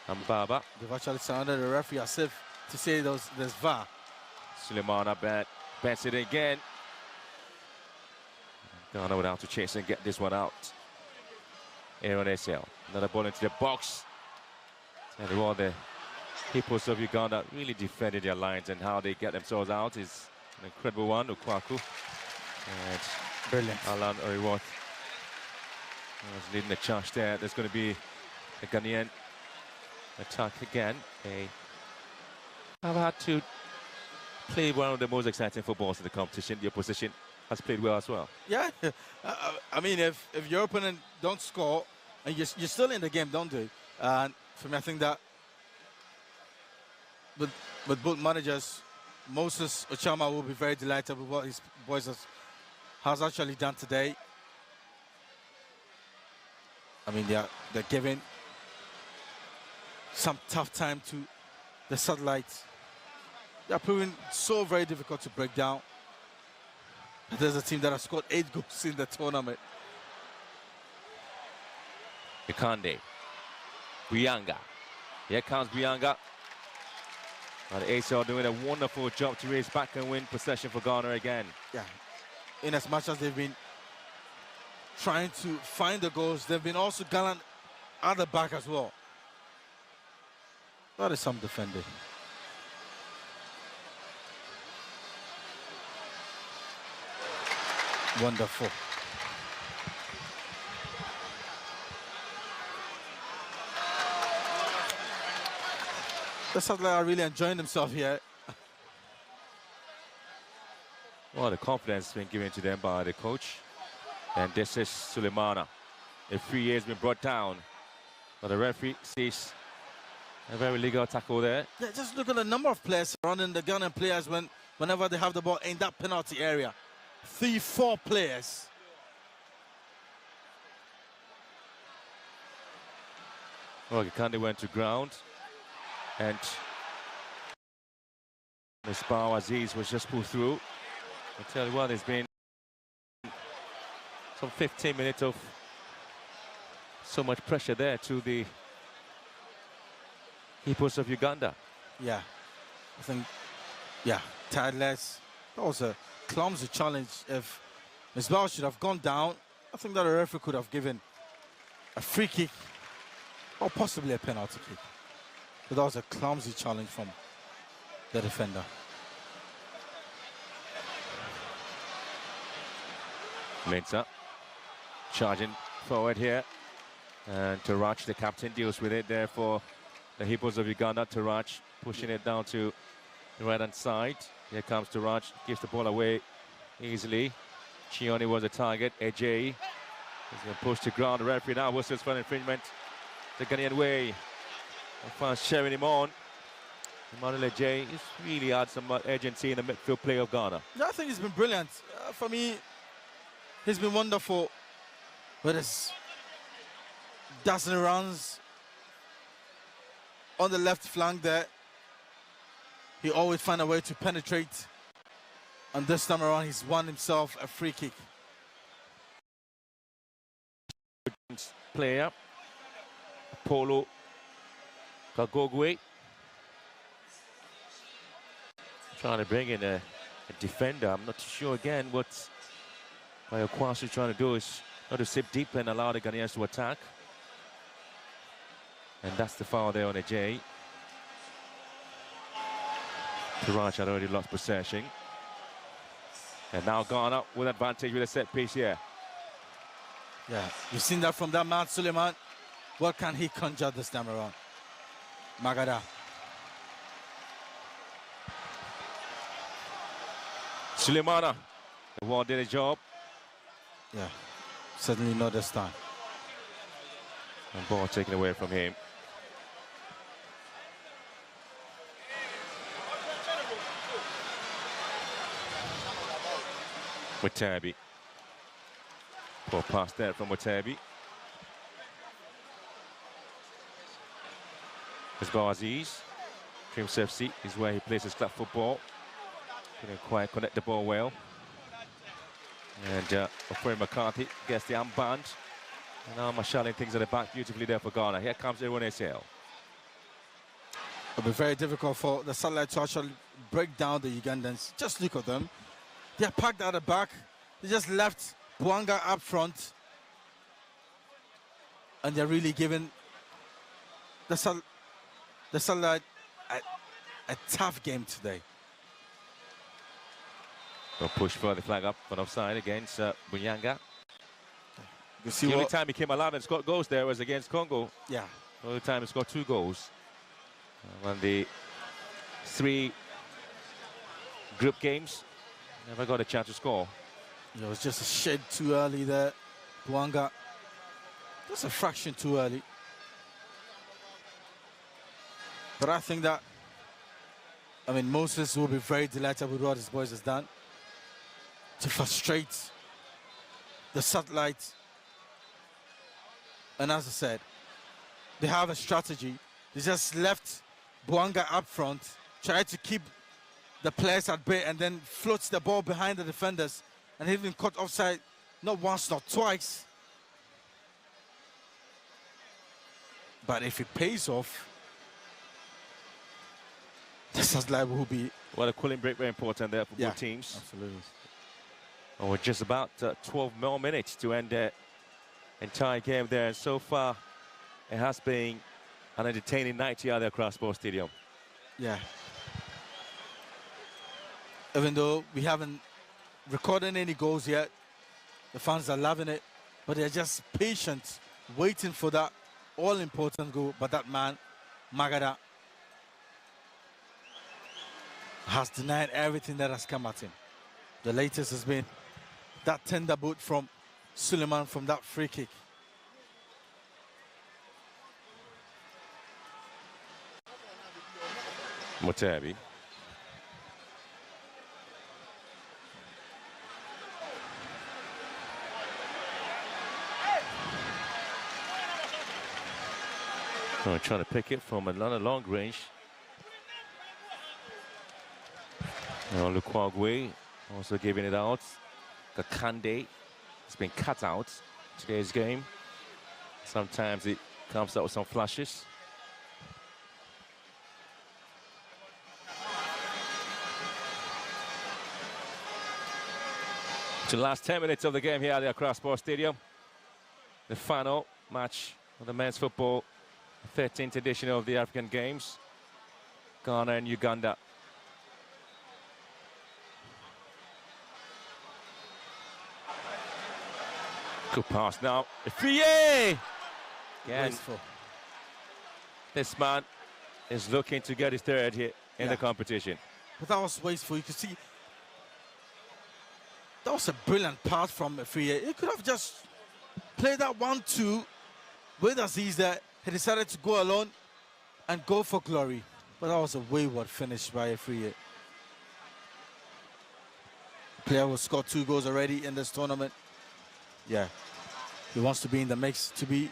Mbaba.
They've actually surrounded the referee as if to say there's VAR.
Sulemana bets it again. Ghana would have to chase and get this one out. Aaron Esel, another ball into the box. And all the peoples of Uganda really defended their lines, and how they get themselves out is an incredible one. Ukwaku and
brilliant.
Alan Oriworth was leading the charge there. There's going to be a Ghanaian attack again. They have had to play one of the most exciting footballs in the competition. The opposition has played well as well. Yeah,
I mean, if your opponent don't score and you're still in the game, don't do it. And for me, I think that with both managers, Moses 𝗙𝗡𝗡 will be very delighted with what his boys has actually done today. I mean, they're giving some tough time to the satellites. They're proving so very difficult to break down. There's a team that has scored 8 goals in the tournament.
Ikande, Buyanga. Here comes Buyanga. And ACL doing a wonderful job to raise back and win possession for Ghana again.
Yeah, in as much as they've been trying to find the goals, they've been also gallant at the back as well. That is some defending. Wonderful. The South are really enjoying themselves here.
Well, the confidence has been given to them by the coach. And this is 𝗙𝗡𝗡. A free has been brought down. But the referee sees a very legal tackle there.
Yeah, just look at the number of players surrounding the Ghanaian players whenever they have the ball in that penalty area. 3-4 players.
Well, Kikandi went to ground. And 𝗙𝗡𝗡 was just pulled through. I tell you what, there's been some 15 minutes of so much pressure there to the keepers of Uganda.
Yeah, I think, yeah, tireless. That was a clumsy challenge. If 𝗙𝗡𝗡 should have gone down, I think that the referee could have given a free kick or possibly a penalty kick. But that was a clumsy challenge from the defender.
Mensah charging forward here. And 𝗙𝗡𝗡, the captain, deals with it there for the Hippos of Uganda. 𝗙𝗡𝗡 pushing it down to the right-hand side. Here comes 𝗙𝗡𝗡, gives the ball away easily. Chioni was a target. 𝗙𝗡𝗡 is going to push to ground. The referee now whistles for an infringement the Ghanaian way. And fans cheering him on. Emmanuel 𝗙𝗡𝗡 has really had some urgency in the midfield play of Ghana.
Yeah, I think he's been brilliant. For me, he's been wonderful with his dozen runs on the left flank there. He always finds a way to penetrate. And this time around, he's won himself a free kick.
Player, Apollo 𝗙𝗡𝗡𝗚. Trying to bring in a defender. I'm not too sure again what Kwasu is trying to do is not to sit deep and allow the Ghanaians to attack. And that's the foul there on 𝗙𝗡𝗡𝗚. 𝗙𝗡𝗡 had already lost possession. And now Ghana with advantage with a set piece here.
Yeah, you've seen that from that man, 𝗙𝗡𝗡𝗡. What can he conjure this time around? Magada.
𝗙𝗡𝗡𝗡, the ball did a job.
Yeah, certainly not this time.
And ball taken away from him. Watabi. Poor pass there from Watabi. 𝗙𝗡𝗡𝗡. Trim's FC is where he plays his club football. Couldn't quite connect the ball well. And Ofori McCarthy gets the armband. And now marshalling things at the back beautifully there for Ghana. Here comes Aaron Esel.
It'll be very difficult for the satellite to actually break down the Ugandans. Just look at them. They're packed at the back. They just left Bwanga up front. And they're really giving the satellite a tough game today.
They'll push for the flag up for offside against Bunyanga.
You see
the only time he came alive and scored goals there was against Congo.
Yeah.
The only time he scored 2 goals. Won the 3 group games. Never got a chance to score.
It was just a shade too early there. Bwanga. Just a fraction too early. But I think that, I mean, Moses will be very delighted with what his boys has done to frustrate the satellite. And as I said, they have a strategy. They just left Bwanga up front, tried to keep the players at bay, and then floats the ball behind the defenders, and even caught offside not once, not twice. But if it pays off, the satellite will be...
Well, a cooling break very important there for both teams.
Absolutely.
Oh, we're just about 12 more minutes to end the entire game there. And so far, it has been an entertaining night here at the Accra Sports Stadium.
Yeah. Even though we haven't recorded any goals yet, the fans are loving it, but they're just patient, waiting for that all-important goal. But that man, Magada, has denied everything that has come at him. The latest has been that tender boot from Suleiman from that free kick.
Mutebi. Oh, trying to pick it from another long range. 𝗙𝗜𝗡𝗔𝗟 also giving it out. 𝗙𝗜𝗡𝗔𝗟 has been cut out today's game. Sometimes it comes out with some flashes. To the last 10 minutes of the game here at the Accra Sports Stadium. The final match of the men's football 13th edition of the African Games. Ghana and Uganda. Good pass now. 𝗙𝗡𝗡𝗅! Again, this man is looking to get his third hit in the competition.
But that was wasteful. You can see that was a brilliant pass from 𝗙𝗡𝗅. He could have just played that 1-2 with Aziz there. He decided to go alone and go for glory. But that was a wayward finish by 𝗙𝗡𝗅. Player will score 2 goals already in this tournament. Yeah, he wants to be in the mix to be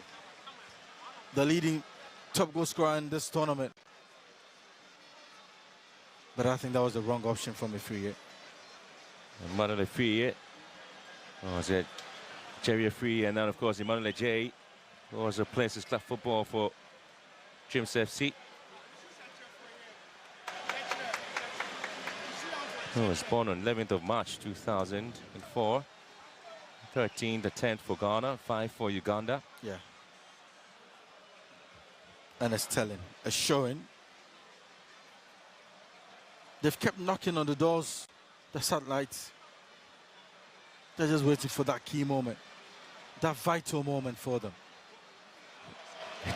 the leading top goal scorer in this tournament. But I think that was the wrong option from 𝗙𝗡𝗅.
Emmanuel 𝗙𝗡𝗅. Oh, is it Jerry 𝗙𝗡𝗅? And then, of course, Emmanuel J, who also plays his club football for James FC. He was born on 11th of March 2004. 13, the 10th for Ghana, 5 for Uganda.
Yeah. And it's telling, it's showing. They've kept knocking on the doors, the satellites. They're just waiting for that key moment, that vital moment for them.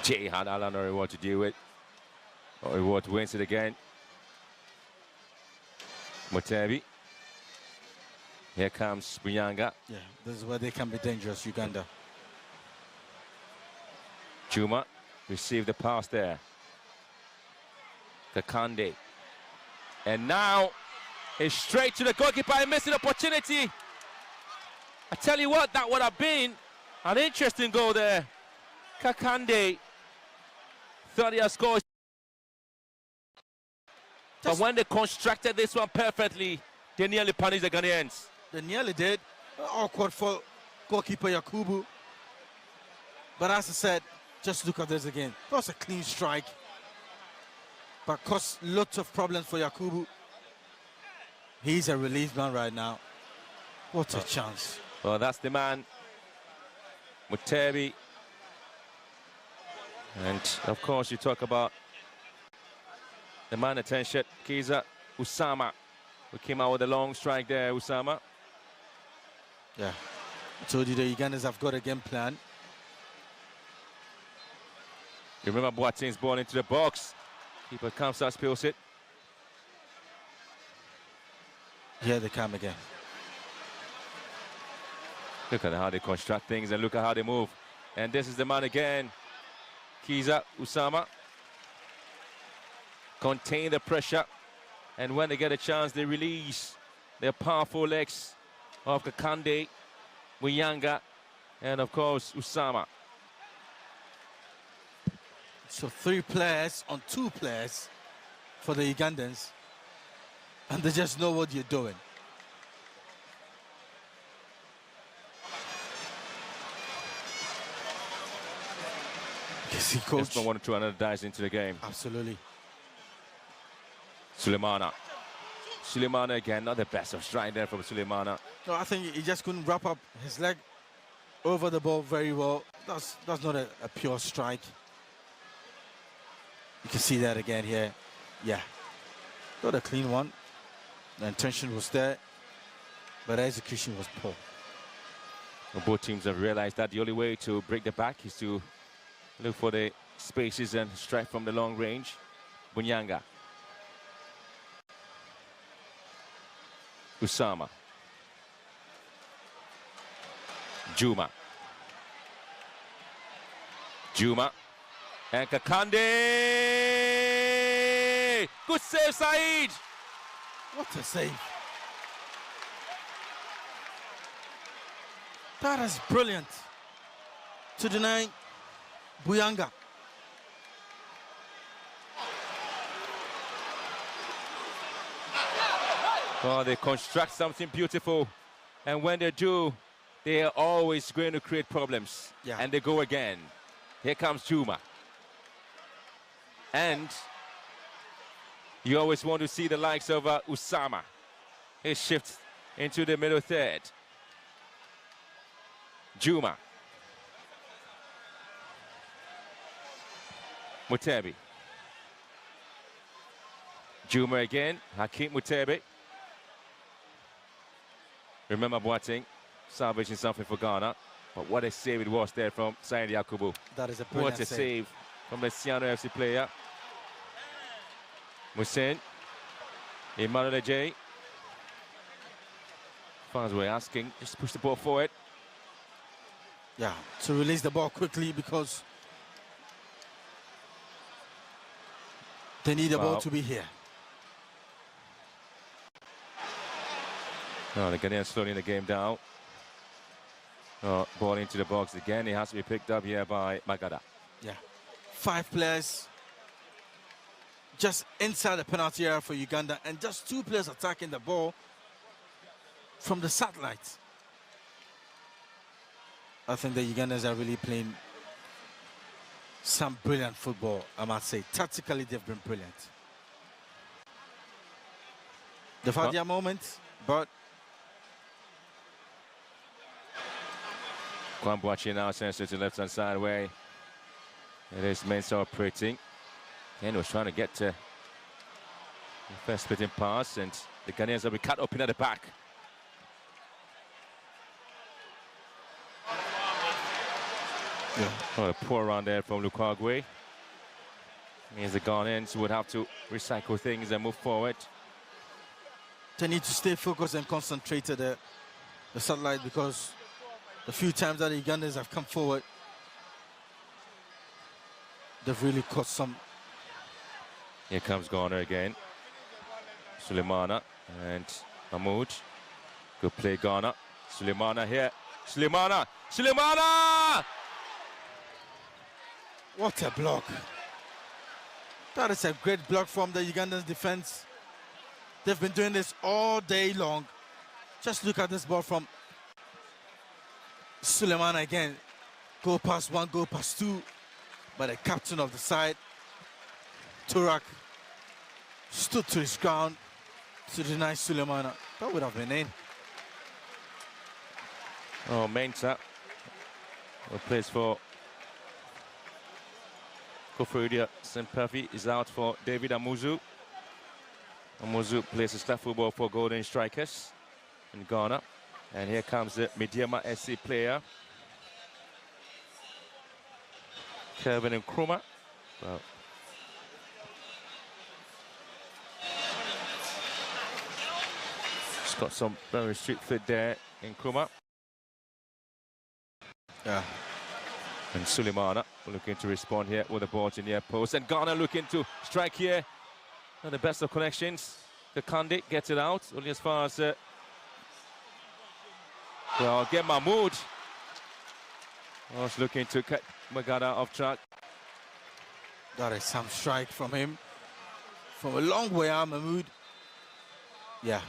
Jay had Alan or what to deal with. What wins it again. Mutebi. Here comes Muyanga.
Yeah, this is where they can be dangerous, Uganda.
Juma received the pass there. 𝗙𝗡𝗡𝗅. And now it's straight to the goalkeeper and missing opportunity. I tell you what, that would have been an interesting goal there. 𝗙𝗡𝗡𝗅 thought he had scored. But when they constructed this one perfectly, they nearly punished the Ghanaians.
They nearly did. Awkward for goalkeeper Yakubu. But as I said, just look at this again. That was a clean strike. But caused lots of problems for Yakubu. He's a relief man right now. What a chance.
Well, that's the man, Mutebi. And, of course, you talk about the man attention, Kizza Usama, who came out with a long strike there, Usama.
Yeah, I told you the Ugandans have got a game plan.
You remember Boateng's ball into the box. Keeper comes out, spills it.
Here they come again.
Look at how they construct things and look at how they move. And this is the man again, Kizza Usama. Contain the pressure. And when they get a chance, they release their powerful legs of 𝗙𝗡𝗡𝗅, Muyanga, and of course, Usama.
So 3 players on 2 players for the Ugandans. And they just know what you're doing. You see, coach.
Just don't want to throw another dice into the game.
Absolutely.
Sulemana again, not the best of strike there from Sulemana.
No, I think he just couldn't wrap up his leg over the ball very well. That's not a pure strike. You can see that again here. Yeah, not a clean one. The intention was there, but the execution was poor.
Well, both teams have realized that the only way to break the back is to look for the spaces and strike from the long range. Bunyanga. Usama. Juma. And Kakande. Good save, Saeed.
What a save. That is brilliant. To deny Buyanga.
Oh, they construct something beautiful. And when they do, they are always going to create problems.
Yeah.
And they go again. Here comes Juma. And you always want to see the likes of Usama. He shifts into the middle third. Juma. Mutebi. Juma again. Hakeem Mutebi. Remember Boateng salvaging something for Ghana. But what a save it was there from Said Yakubu.
That is a brilliant
What a save from the Siano FC player. Musin. Emmanuel J. Fans were asking, just push the ball forward.
Yeah, to release the ball quickly because they need the ball to be here.
No, the Ghanaians slowing the game down. Ball into the box again. It has to be picked up here by Magada.
Yeah, 5 players just inside the penalty area for Uganda and just 2 players attacking the ball from the satellite. I think the Ugandans are really playing some brilliant football, I must say. Tactically, they've been brilliant. They've had their moments, but...
Kwambuachi now sends it to the left-hand side where it is Mensah operating. Ken was trying to get to the first splitting pass, and the Ghanaians will be cut open at the back.
Yeah.
Oh, a poor run there from Lukagwe. Means the Ghanaians would have to recycle things and move forward.
They need to stay focused and concentrated at the satellite because the few times that the Ugandans have come forward, they've really caught some.
Here comes Ghana again. Sulemana and Mahmoud. Good play, Ghana. Sulemana here. Sulemana!
What a block. That is a great block from the Ugandan defense. They've been doing this all day long. Just look at this ball from Sulemana again. Go past 1, go past 2. But the captain of the side, Turak, stood to his ground to deny Sulemana. That would have been in.
Oh, Mensah, who plays for Koforidua St. is out for David Amuzu. Amuzu plays his left football for Golden Strikers in Ghana. And here comes the Mediama SC player, Kevin Nkrumah. Well, he's got some very street fit there in Nkrumah.
Yeah.
And Sulemana looking to respond here with the ball in the near post. And Ghana looking to strike here. Not the best of connections. The Kande gets it out only as far as well, get Mahmoud. Was looking to cut Magada off track.
That is some strike from him. From a long way out, Mahmoud. Yeah.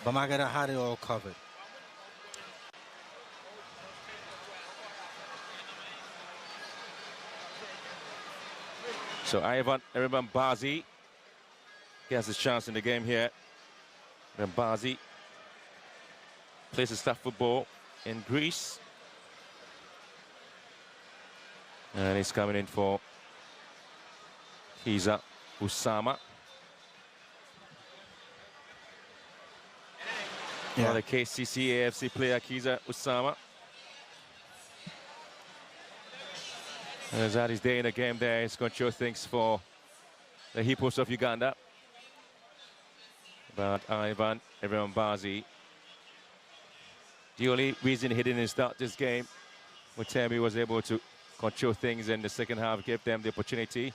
But Magada had it all covered.
So Ivan Bazi gets his chance in the game here. Bazi plays his staff football in Greece. And he's coming in for 𝗙𝗟𝗡𝗟. The KCC AFC player 𝗙𝗟𝗡𝗟. He's had his day in the game there. He's going to show things for the Hippos of Uganda. But Ivan Iriambazi, the only reason he didn't start this game, Mutemi was able to control things in the second half, gave them the opportunity.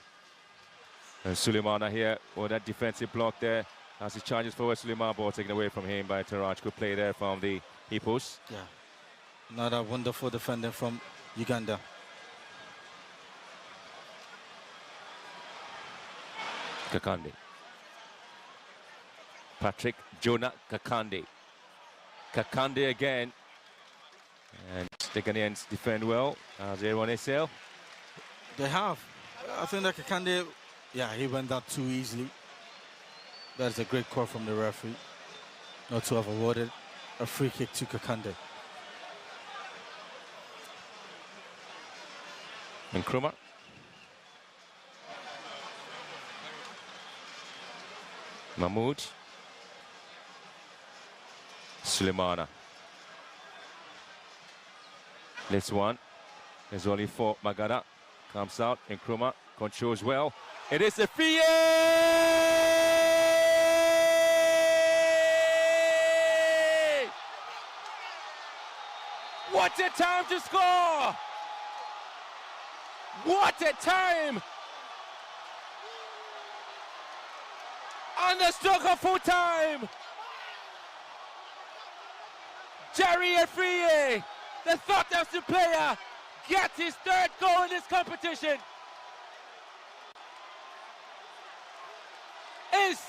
And Sulemana here with that defensive block there. As he charges forward, Suleiman, ball taken away from him by Taraj. Good play there from the Hippos.
Yeah, another wonderful defender from Uganda.
Kakande. Patrick Jonah Kakande. Kakande again. And the Ghanaians defend well. As everyone is here.
They have. I think that Kakande, yeah, he went down too easily. That's a great call from the referee not to have awarded a free kick to Kakande.
And Nkrumah. Mahmoud. Sulemana. This one. There's only 4. Magada comes out. Nkrumah controls well. It is a free. What a time to score! What a time! On the stroke of full time! 𝗙𝗟𝗡𝗟, the third player, gets his 3rd goal in this competition. Is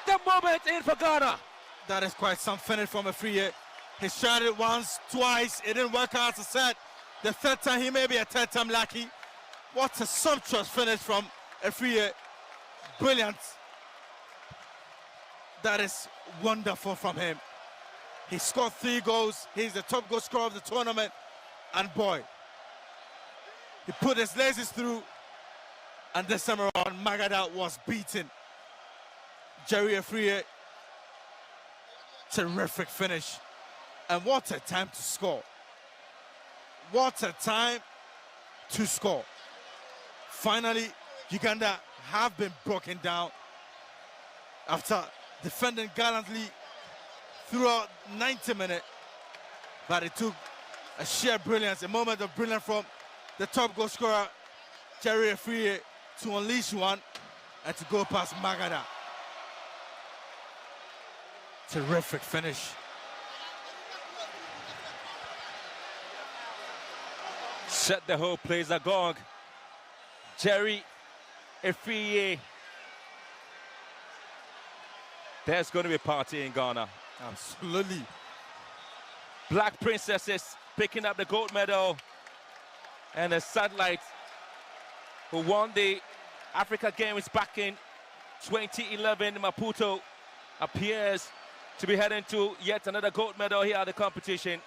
the moment in for Ghana.
That is quite some finish from 𝗙𝗟. He tried it once, twice, it didn't work out as I said. The 3rd time, he may be a 3rd time lucky. What a sumptuous finish from 𝗙𝗟. Brilliant. That is wonderful from him. He scored 3 goals. He's the top goal scorer of the tournament. And boy, he put his laces through. And this time around, Magada was beaten. 𝗙𝗟𝗡𝗟, terrific finish. And what a time to score. What a time to score. Finally, Uganda have been broken down after defending gallantly throughout 90 minutes. But it took a sheer brilliance, a moment of brilliance from the top goal scorer, 𝗙𝗟𝗡𝗟, to unleash one and to go past Magada. Terrific finish.
Set the whole place agog. 𝗙𝗟𝗡𝗟. There's going to be a party in Ghana.
Absolutely.
Black Princesses picking up the gold medal. And the satellite who won the Africa Games back in 2011 in Maputo appears to be heading to yet another gold medal here at the competition.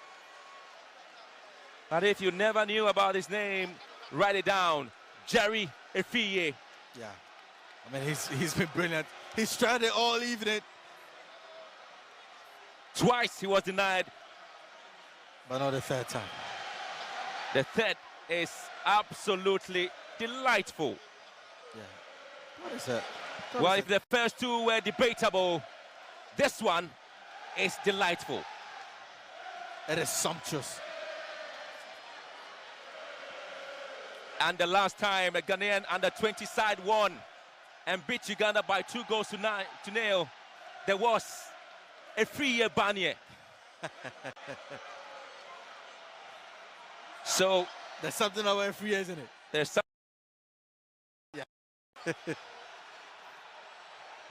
But if you never knew about his name, write it down. 𝗙𝗟𝗡𝗟.
Yeah. I mean, he's been brilliant. He's tried it all evening.
Twice he was denied.
But not the 3rd time.
The 3rd is absolutely delightful.
Yeah. What is that?
Well, if the first 2 were debatable, this one is delightful.
It is sumptuous.
And the last time a Ghanaian under-20 side won and beat Uganda by 2 goals to 0, there was 𝗙𝗟𝗡𝗟. So
there's something about 𝗙𝗟𝗡𝗟, isn't it?
There's some.
Yeah.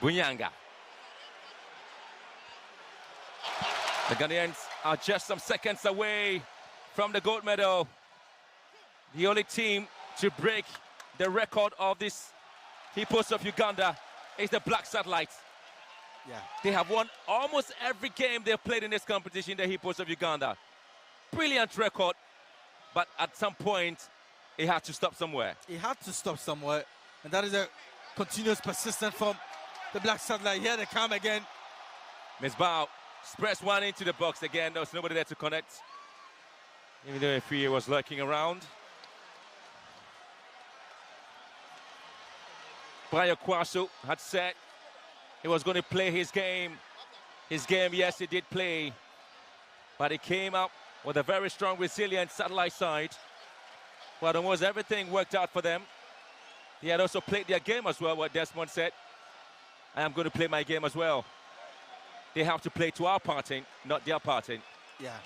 Bunyanga. The Ghanaians are just some seconds away from the gold medal. The only team to break the record of this Hippos of Uganda is the Black Satellite.
Yeah.
They have won almost every game they've played in this competition, the Hippos of Uganda. Brilliant record, but at some point, it had to stop somewhere.
It had to stop somewhere, and that is a continuous persistence from the Black Satellite. Here they come again.
Ms. Bao spreads one into the box again. There was nobody there to connect, even though Efie was lurking around. Brian Kwasu had said he was going to play his game. His game, yes, he did play, but he came up with a very strong, resilient Satellite side. But almost everything worked out for them. He had also played their game as well, what Desmond said. I am going to play my game as well. They have to play to our parting, not their parting.
Yeah.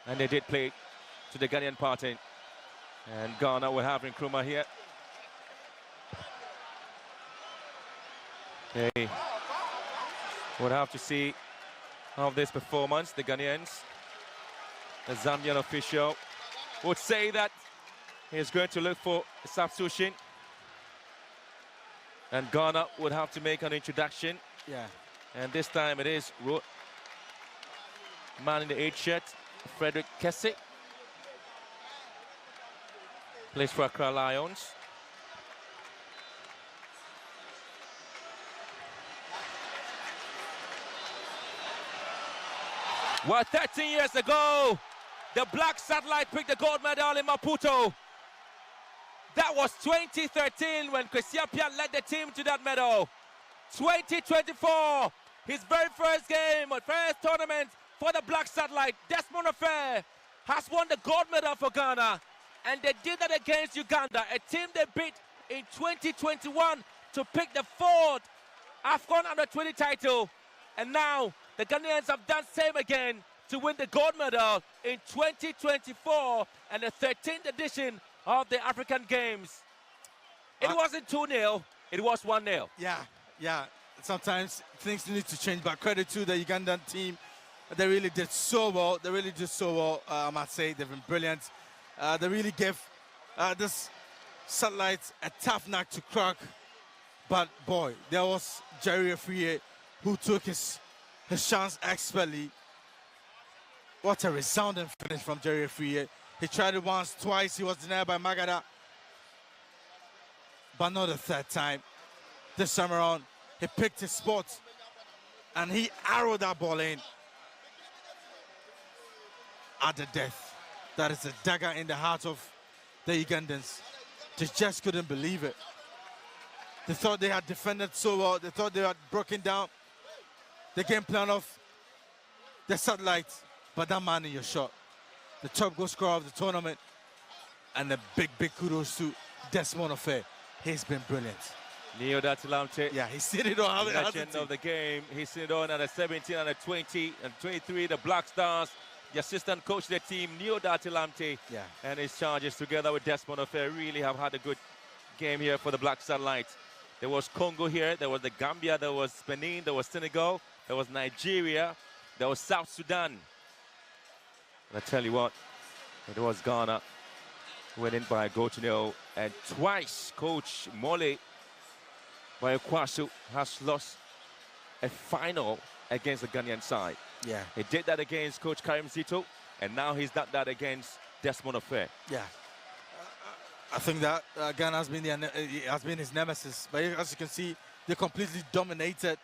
And they did play to the Ghanaian parting. And Ghana will have Nkrumah here. They would have to see how this performance, the Ghanaians, the Zambian official would say that he's going to look for a substitution. And Ghana would have to make an introduction.
Yeah.
And this time it is man in the 8 shirt, Frederick Kese. Plays for Accra Lions. Well, 13 years ago, the Black Satellite picked the gold medal in Maputo. That was 2013 when 𝗙𝗡𝗡 led the team to that medal. 2024, his very first game, first tournament for the Black Satellite. Desmond Affair has won the gold medal for Ghana, and they did that against Uganda, a team they beat in 2021 to pick the 4th AFCON Under-20 title. And now the Ghanaians have done same again to win the gold medal in 2024 and the 13th edition of the African Games. It wasn't 2-0, it was 1-0.
Yeah. Sometimes things need to change, but credit to the Ugandan team. They really did so well. I must say, they've been brilliant. They really gave this Satellite a tough nut to crack. But boy, there was Jerry Afriye who took his chance expertly. What a resounding finish from Jerry Afriye. He tried it once, twice. He was denied by Magada, but not the third time. This time around, he picked his spot and he arrowed that ball in at the death. That is a dagger in the heart of the Ugandans. They just couldn't believe it. They thought they had defended so well. They thought they had broken down the game plan of the Satellite. But that man in your shot, the top goal scorer of the tournament, and a big kudos to Desmond Affair. He's been brilliant.
𝗙𝗜𝗡𝗡 Lamte.
Yeah, he's seen it all.
Legend of the game. He's seen it all at 17, and 20, and 23. The Black Stars, the assistant coach of the team, 𝗙𝗜𝗡𝗡 Lamte, and his charges together with Desmond Affair really have had a good game here for the Black Satellite. There was Congo here, there was the Gambia, there was Benin, there was Senegal, there was Nigeria, there was South Sudan. And I tell you what, it was Ghana winning by a goal to 0, and twice Coach Mole Bayokwasu has lost a final against the Ghanaian side.
Yeah.
He did that against Coach Karim Zito, and now he's done that against Desmond Affair.
Yeah. I think that Ghana has been his nemesis. But as you can see, they completely dominated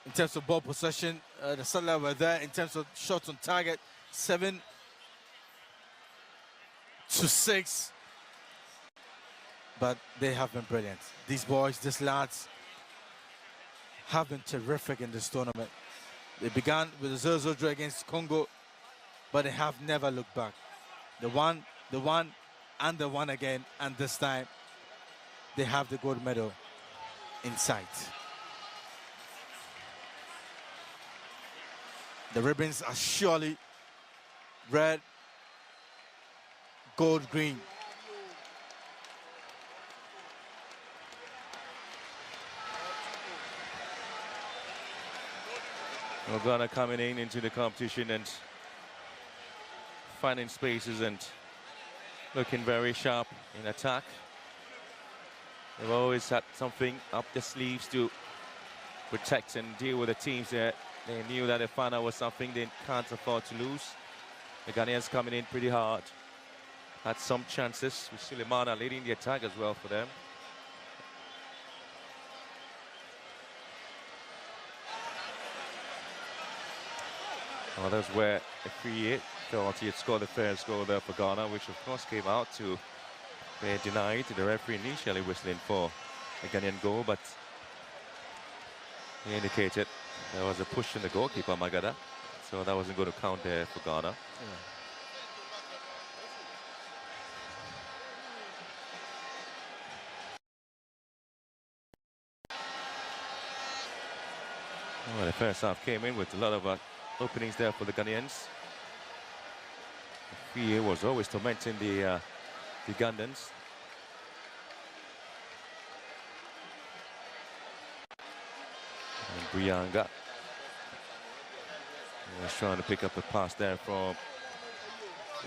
in terms of ball possession. The Satellite were there in terms of shots on target, 7-6. But they have been brilliant. These boys, these lads, have been terrific in this tournament. They began with a 0-0 draw against Congo, but they have never looked back. The one, and the one again, and this time they have the gold medal in sight. The ribbons are surely red, gold, green.
Well, Ghana coming into the competition and finding spaces and looking very sharp in attack. They've always had something up their sleeves to protect and deal with the teams that they knew that the final was something they can't afford to lose. The Ghanaians coming in pretty hard. Had some chances with Sulemana leading the attack as well for them. Well, that's where a free hit felt he had scored the first goal there for Ghana, which of course came out to be denied. The referee initially whistling for a Ghanaian goal, but he indicated there was a push in the goalkeeper, Magada, so that wasn't going to count there for Ghana. Well, the first half came in with a lot of openings there for the Ghanaians. The fear was always tormenting the Ugandans. And Brianga was trying to pick up a pass there from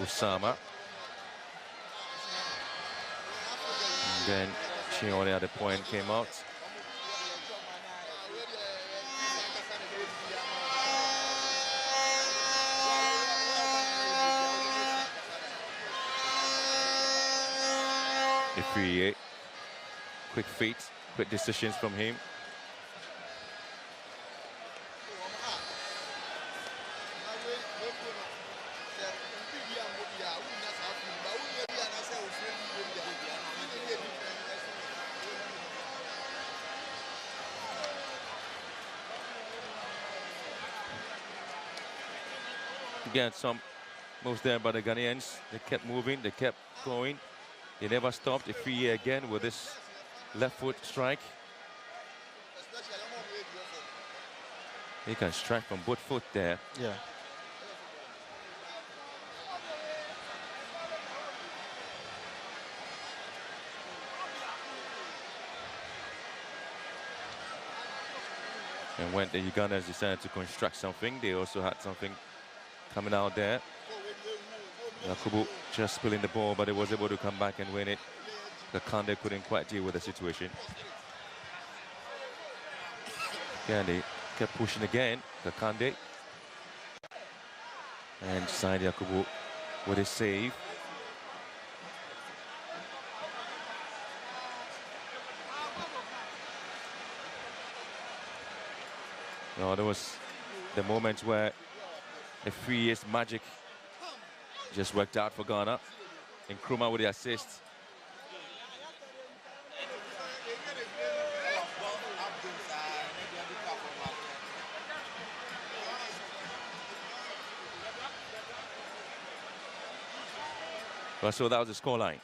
Osama. And then Chione at the point came out. Free, quick feet, quick decisions from him. Again, some moves there by the Ghanaians. They kept moving, they kept going. They never stopped. A free again with this left foot strike. He can strike from both foot there.
Yeah.
And when the Ugandans decided to construct something, they also had something coming out there. Yakubu just spilling the ball, but he was able to come back and win it. Kakande couldn't quite deal with the situation. Kakande kept pushing again. Kakande. And Said Yakubu with a save. No, there was the moment where the 3 years magic just worked out for Ghana. And Nkrumah with the assist. Well, so that was the scoreline.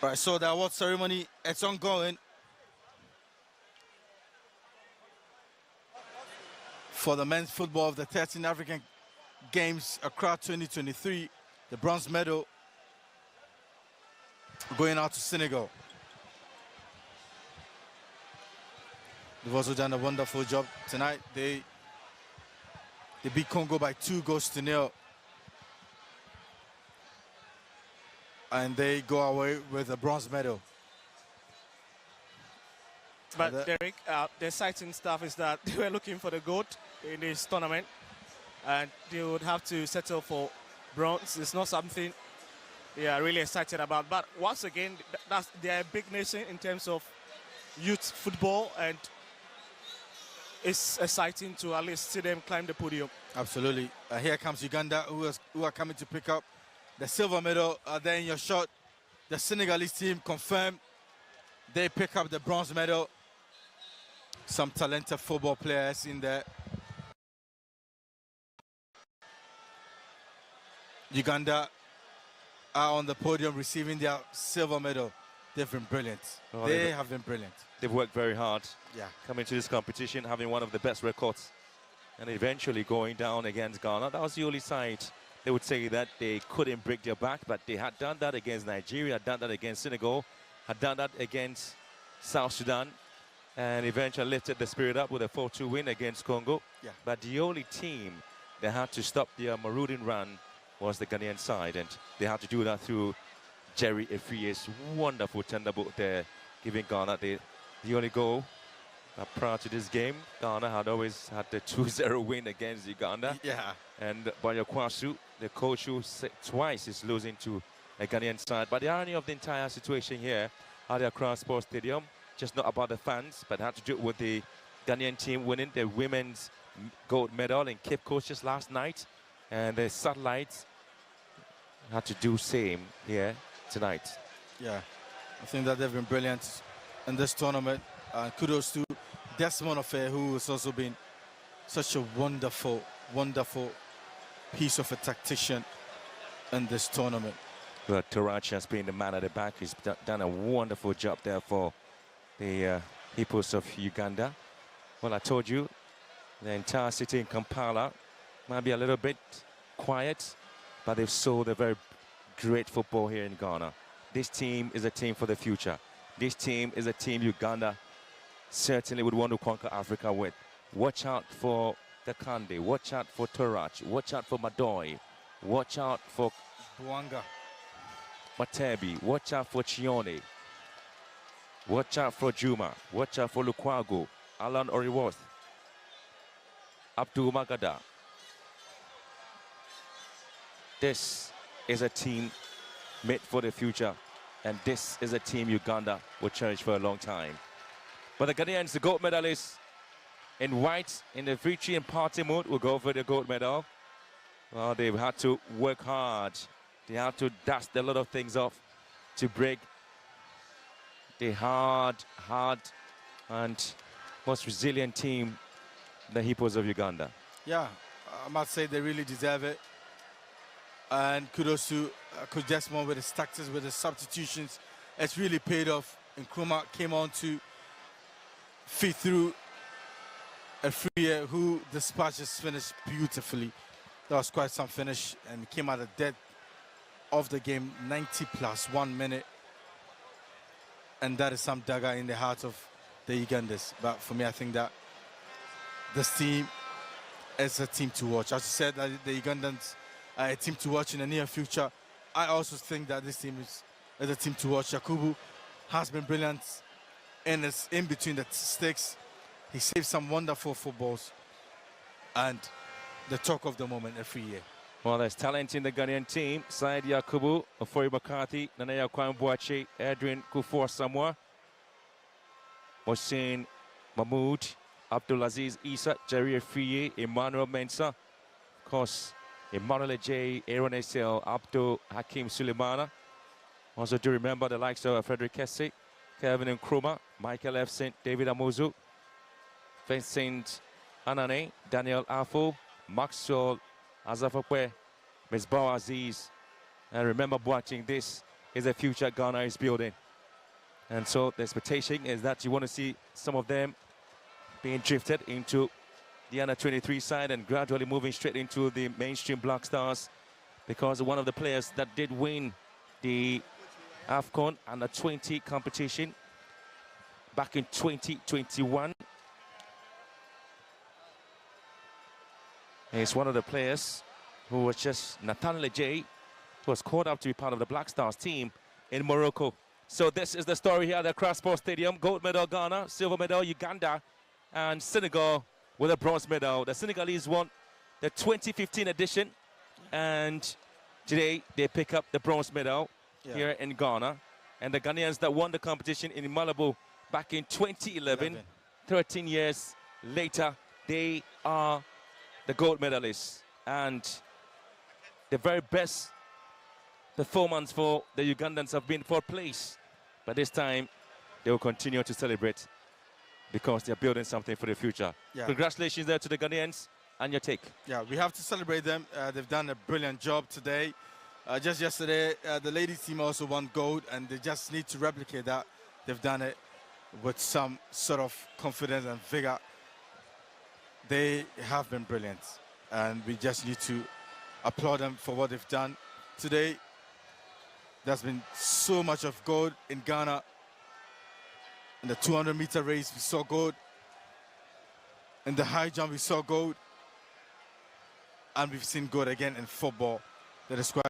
Right, so the award ceremony, it's ongoing. For the men's football of the 13 African Games, Accra 2023, the bronze medal going out to Senegal. They've also done a wonderful job tonight. They beat Congo by 2-0. And they go away with a bronze medal.
But Derek, the exciting stuff is that they were looking for the gold in this tournament, and they would have to settle for bronze. It's not something they are really excited about. But once again, they're a big nation in terms of youth football, and it's exciting to at least see them climb the podium.
Absolutely. Here comes Uganda, who are coming to pick up the silver medal. There in your shot, the Senegalese team confirmed they pick up the bronze medal. Some talented football players in there. Uganda are on the podium receiving their silver medal. They've been brilliant. Oh, they have been brilliant.
They've worked very hard.
Yeah.
Coming to this competition, having one of the best records, and eventually going down against Ghana. That was the only side they would say that they couldn't break their back, but they had done that against Nigeria, had done that against Senegal, had done that against South Sudan, and eventually lifted the spirit up with a 4-2 win against Congo.
Yeah.
But the only team that had to stop their marauding run was the Ghanaian side, and they had to do that through 𝗙𝗜𝗡𝗅's wonderful thunderbolt there, giving Ghana the only goal. Prior to this game, Ghana had always had the 2-0 win against Uganda.
Yeah.
And 𝗙𝗡𝗡𝗅, the coach who twice is losing to a Ghanaian side. But the irony of the entire situation here at the Accra Sports Stadium, just not about the fans, but had to do with the Ghanaian team winning the women's gold medal in Cape Coast just last night. And the satellites had to do same here tonight.
Yeah, I think that they've been brilliant in this tournament. Kudos to Desmond Affair, who has also been such a wonderful, wonderful piece of a tactician in this tournament.
But 𝗙𝗏 has been the man at the back. He's done a wonderful job there for the Hippos of Uganda. Well, I told you, the entire city in Kampala might be a little bit quiet, but they've sold a very great football here in Ghana. This team is a team for the future. This team is a team Uganda certainly would want to conquer Africa with. Watch out for the Kande. Watch out for 𝗙𝗏. Watch out for Madoy. Watch out for
Bwanga.
Matebi. Watch out for Chione. Watch out for Juma. Watch out for Lukwago. Alan Oriworth. Abdul Magada. This is a team made for the future, and this is a team Uganda will cherish for a long time. But the Ghanaians, the gold medalists, in white, in the victory and party mood, will go for the gold medal. Well, they've had to work hard. They had to dust a lot of things off to break the hard and most resilient team, the Hippos of Uganda.
Yeah, I must say they really deserve it. And kudos to Coach Desmond with his tactics, with his substitutions. It's really paid off. And Nkrumah came on to feed through 𝗙𝗏𝗡, who dispatched his finish beautifully. That was quite some finish, and came at the dead of the game, 90+1 minute. And that is some dagger in the heart of the Ugandans. But for me, I think that this team is a team to watch. As you said, that the Ugandans are a team to watch in the near future. I also think that this team is a team to watch. Yakubu has been brilliant in between the sticks. He saved some wonderful footballs. And the talk of the moment 𝗙𝗏𝗡𝗅.
Well, there's talent in the Ghanaian team. Said Yakubu, Ofori McCarthy, Nanaya Kwambuache, Edwin Kufuor-Samoa, Mohsen Mahmoud, Abdulaziz Issa, 𝗙𝗏𝗡𝗅, Emmanuel Mensah, of course, Emmanuel J, Aaron Esel, Abdul Hakim Sulemana. Also do remember the likes of Frederick Kesse, Kevin Nkrumah, Michael Efson, David Amozu, Vincent Anane, Daniel Afo, Maxwell Azafakwe, Misbah Aziz. And remember watching this is the future Ghana is building. And so the expectation is that you want to see some of them being drifted into the under-23 side and gradually moving straight into the mainstream Black Stars, because one of the players that did win the AFCON under-20 competition back in 2021 is one of the players who was just Nathaniel Ajay, who was called up to be part of the Black Stars team in Morocco. So this is the story here at the Accra Sports Stadium. Gold medal Ghana, silver medal Uganda, and Senegal with a bronze medal. The Senegalese won the 2015 edition, and today they pick up the bronze medal here in Ghana. And the Ghanaians that won the competition in Malabo back in 2011, 13 years later, they are the gold medalists. And the very best performance for the Ugandans have been 4th place. But this time, they will continue to celebrate because they're building something for the future.
Yeah.
Congratulations there to the Ghanaians, and your take.
Yeah, we have to celebrate them. They've done a brilliant job today. Just yesterday, the ladies team also won gold, and they just need to replicate that. They've done it with some sort of confidence and vigor. They have been brilliant, and we just need to applaud them for what they've done today. There's been so much of gold in Ghana. In the 200-meter race, we saw gold. In the high jump, we saw gold. And we've seen gold again in football. That is quite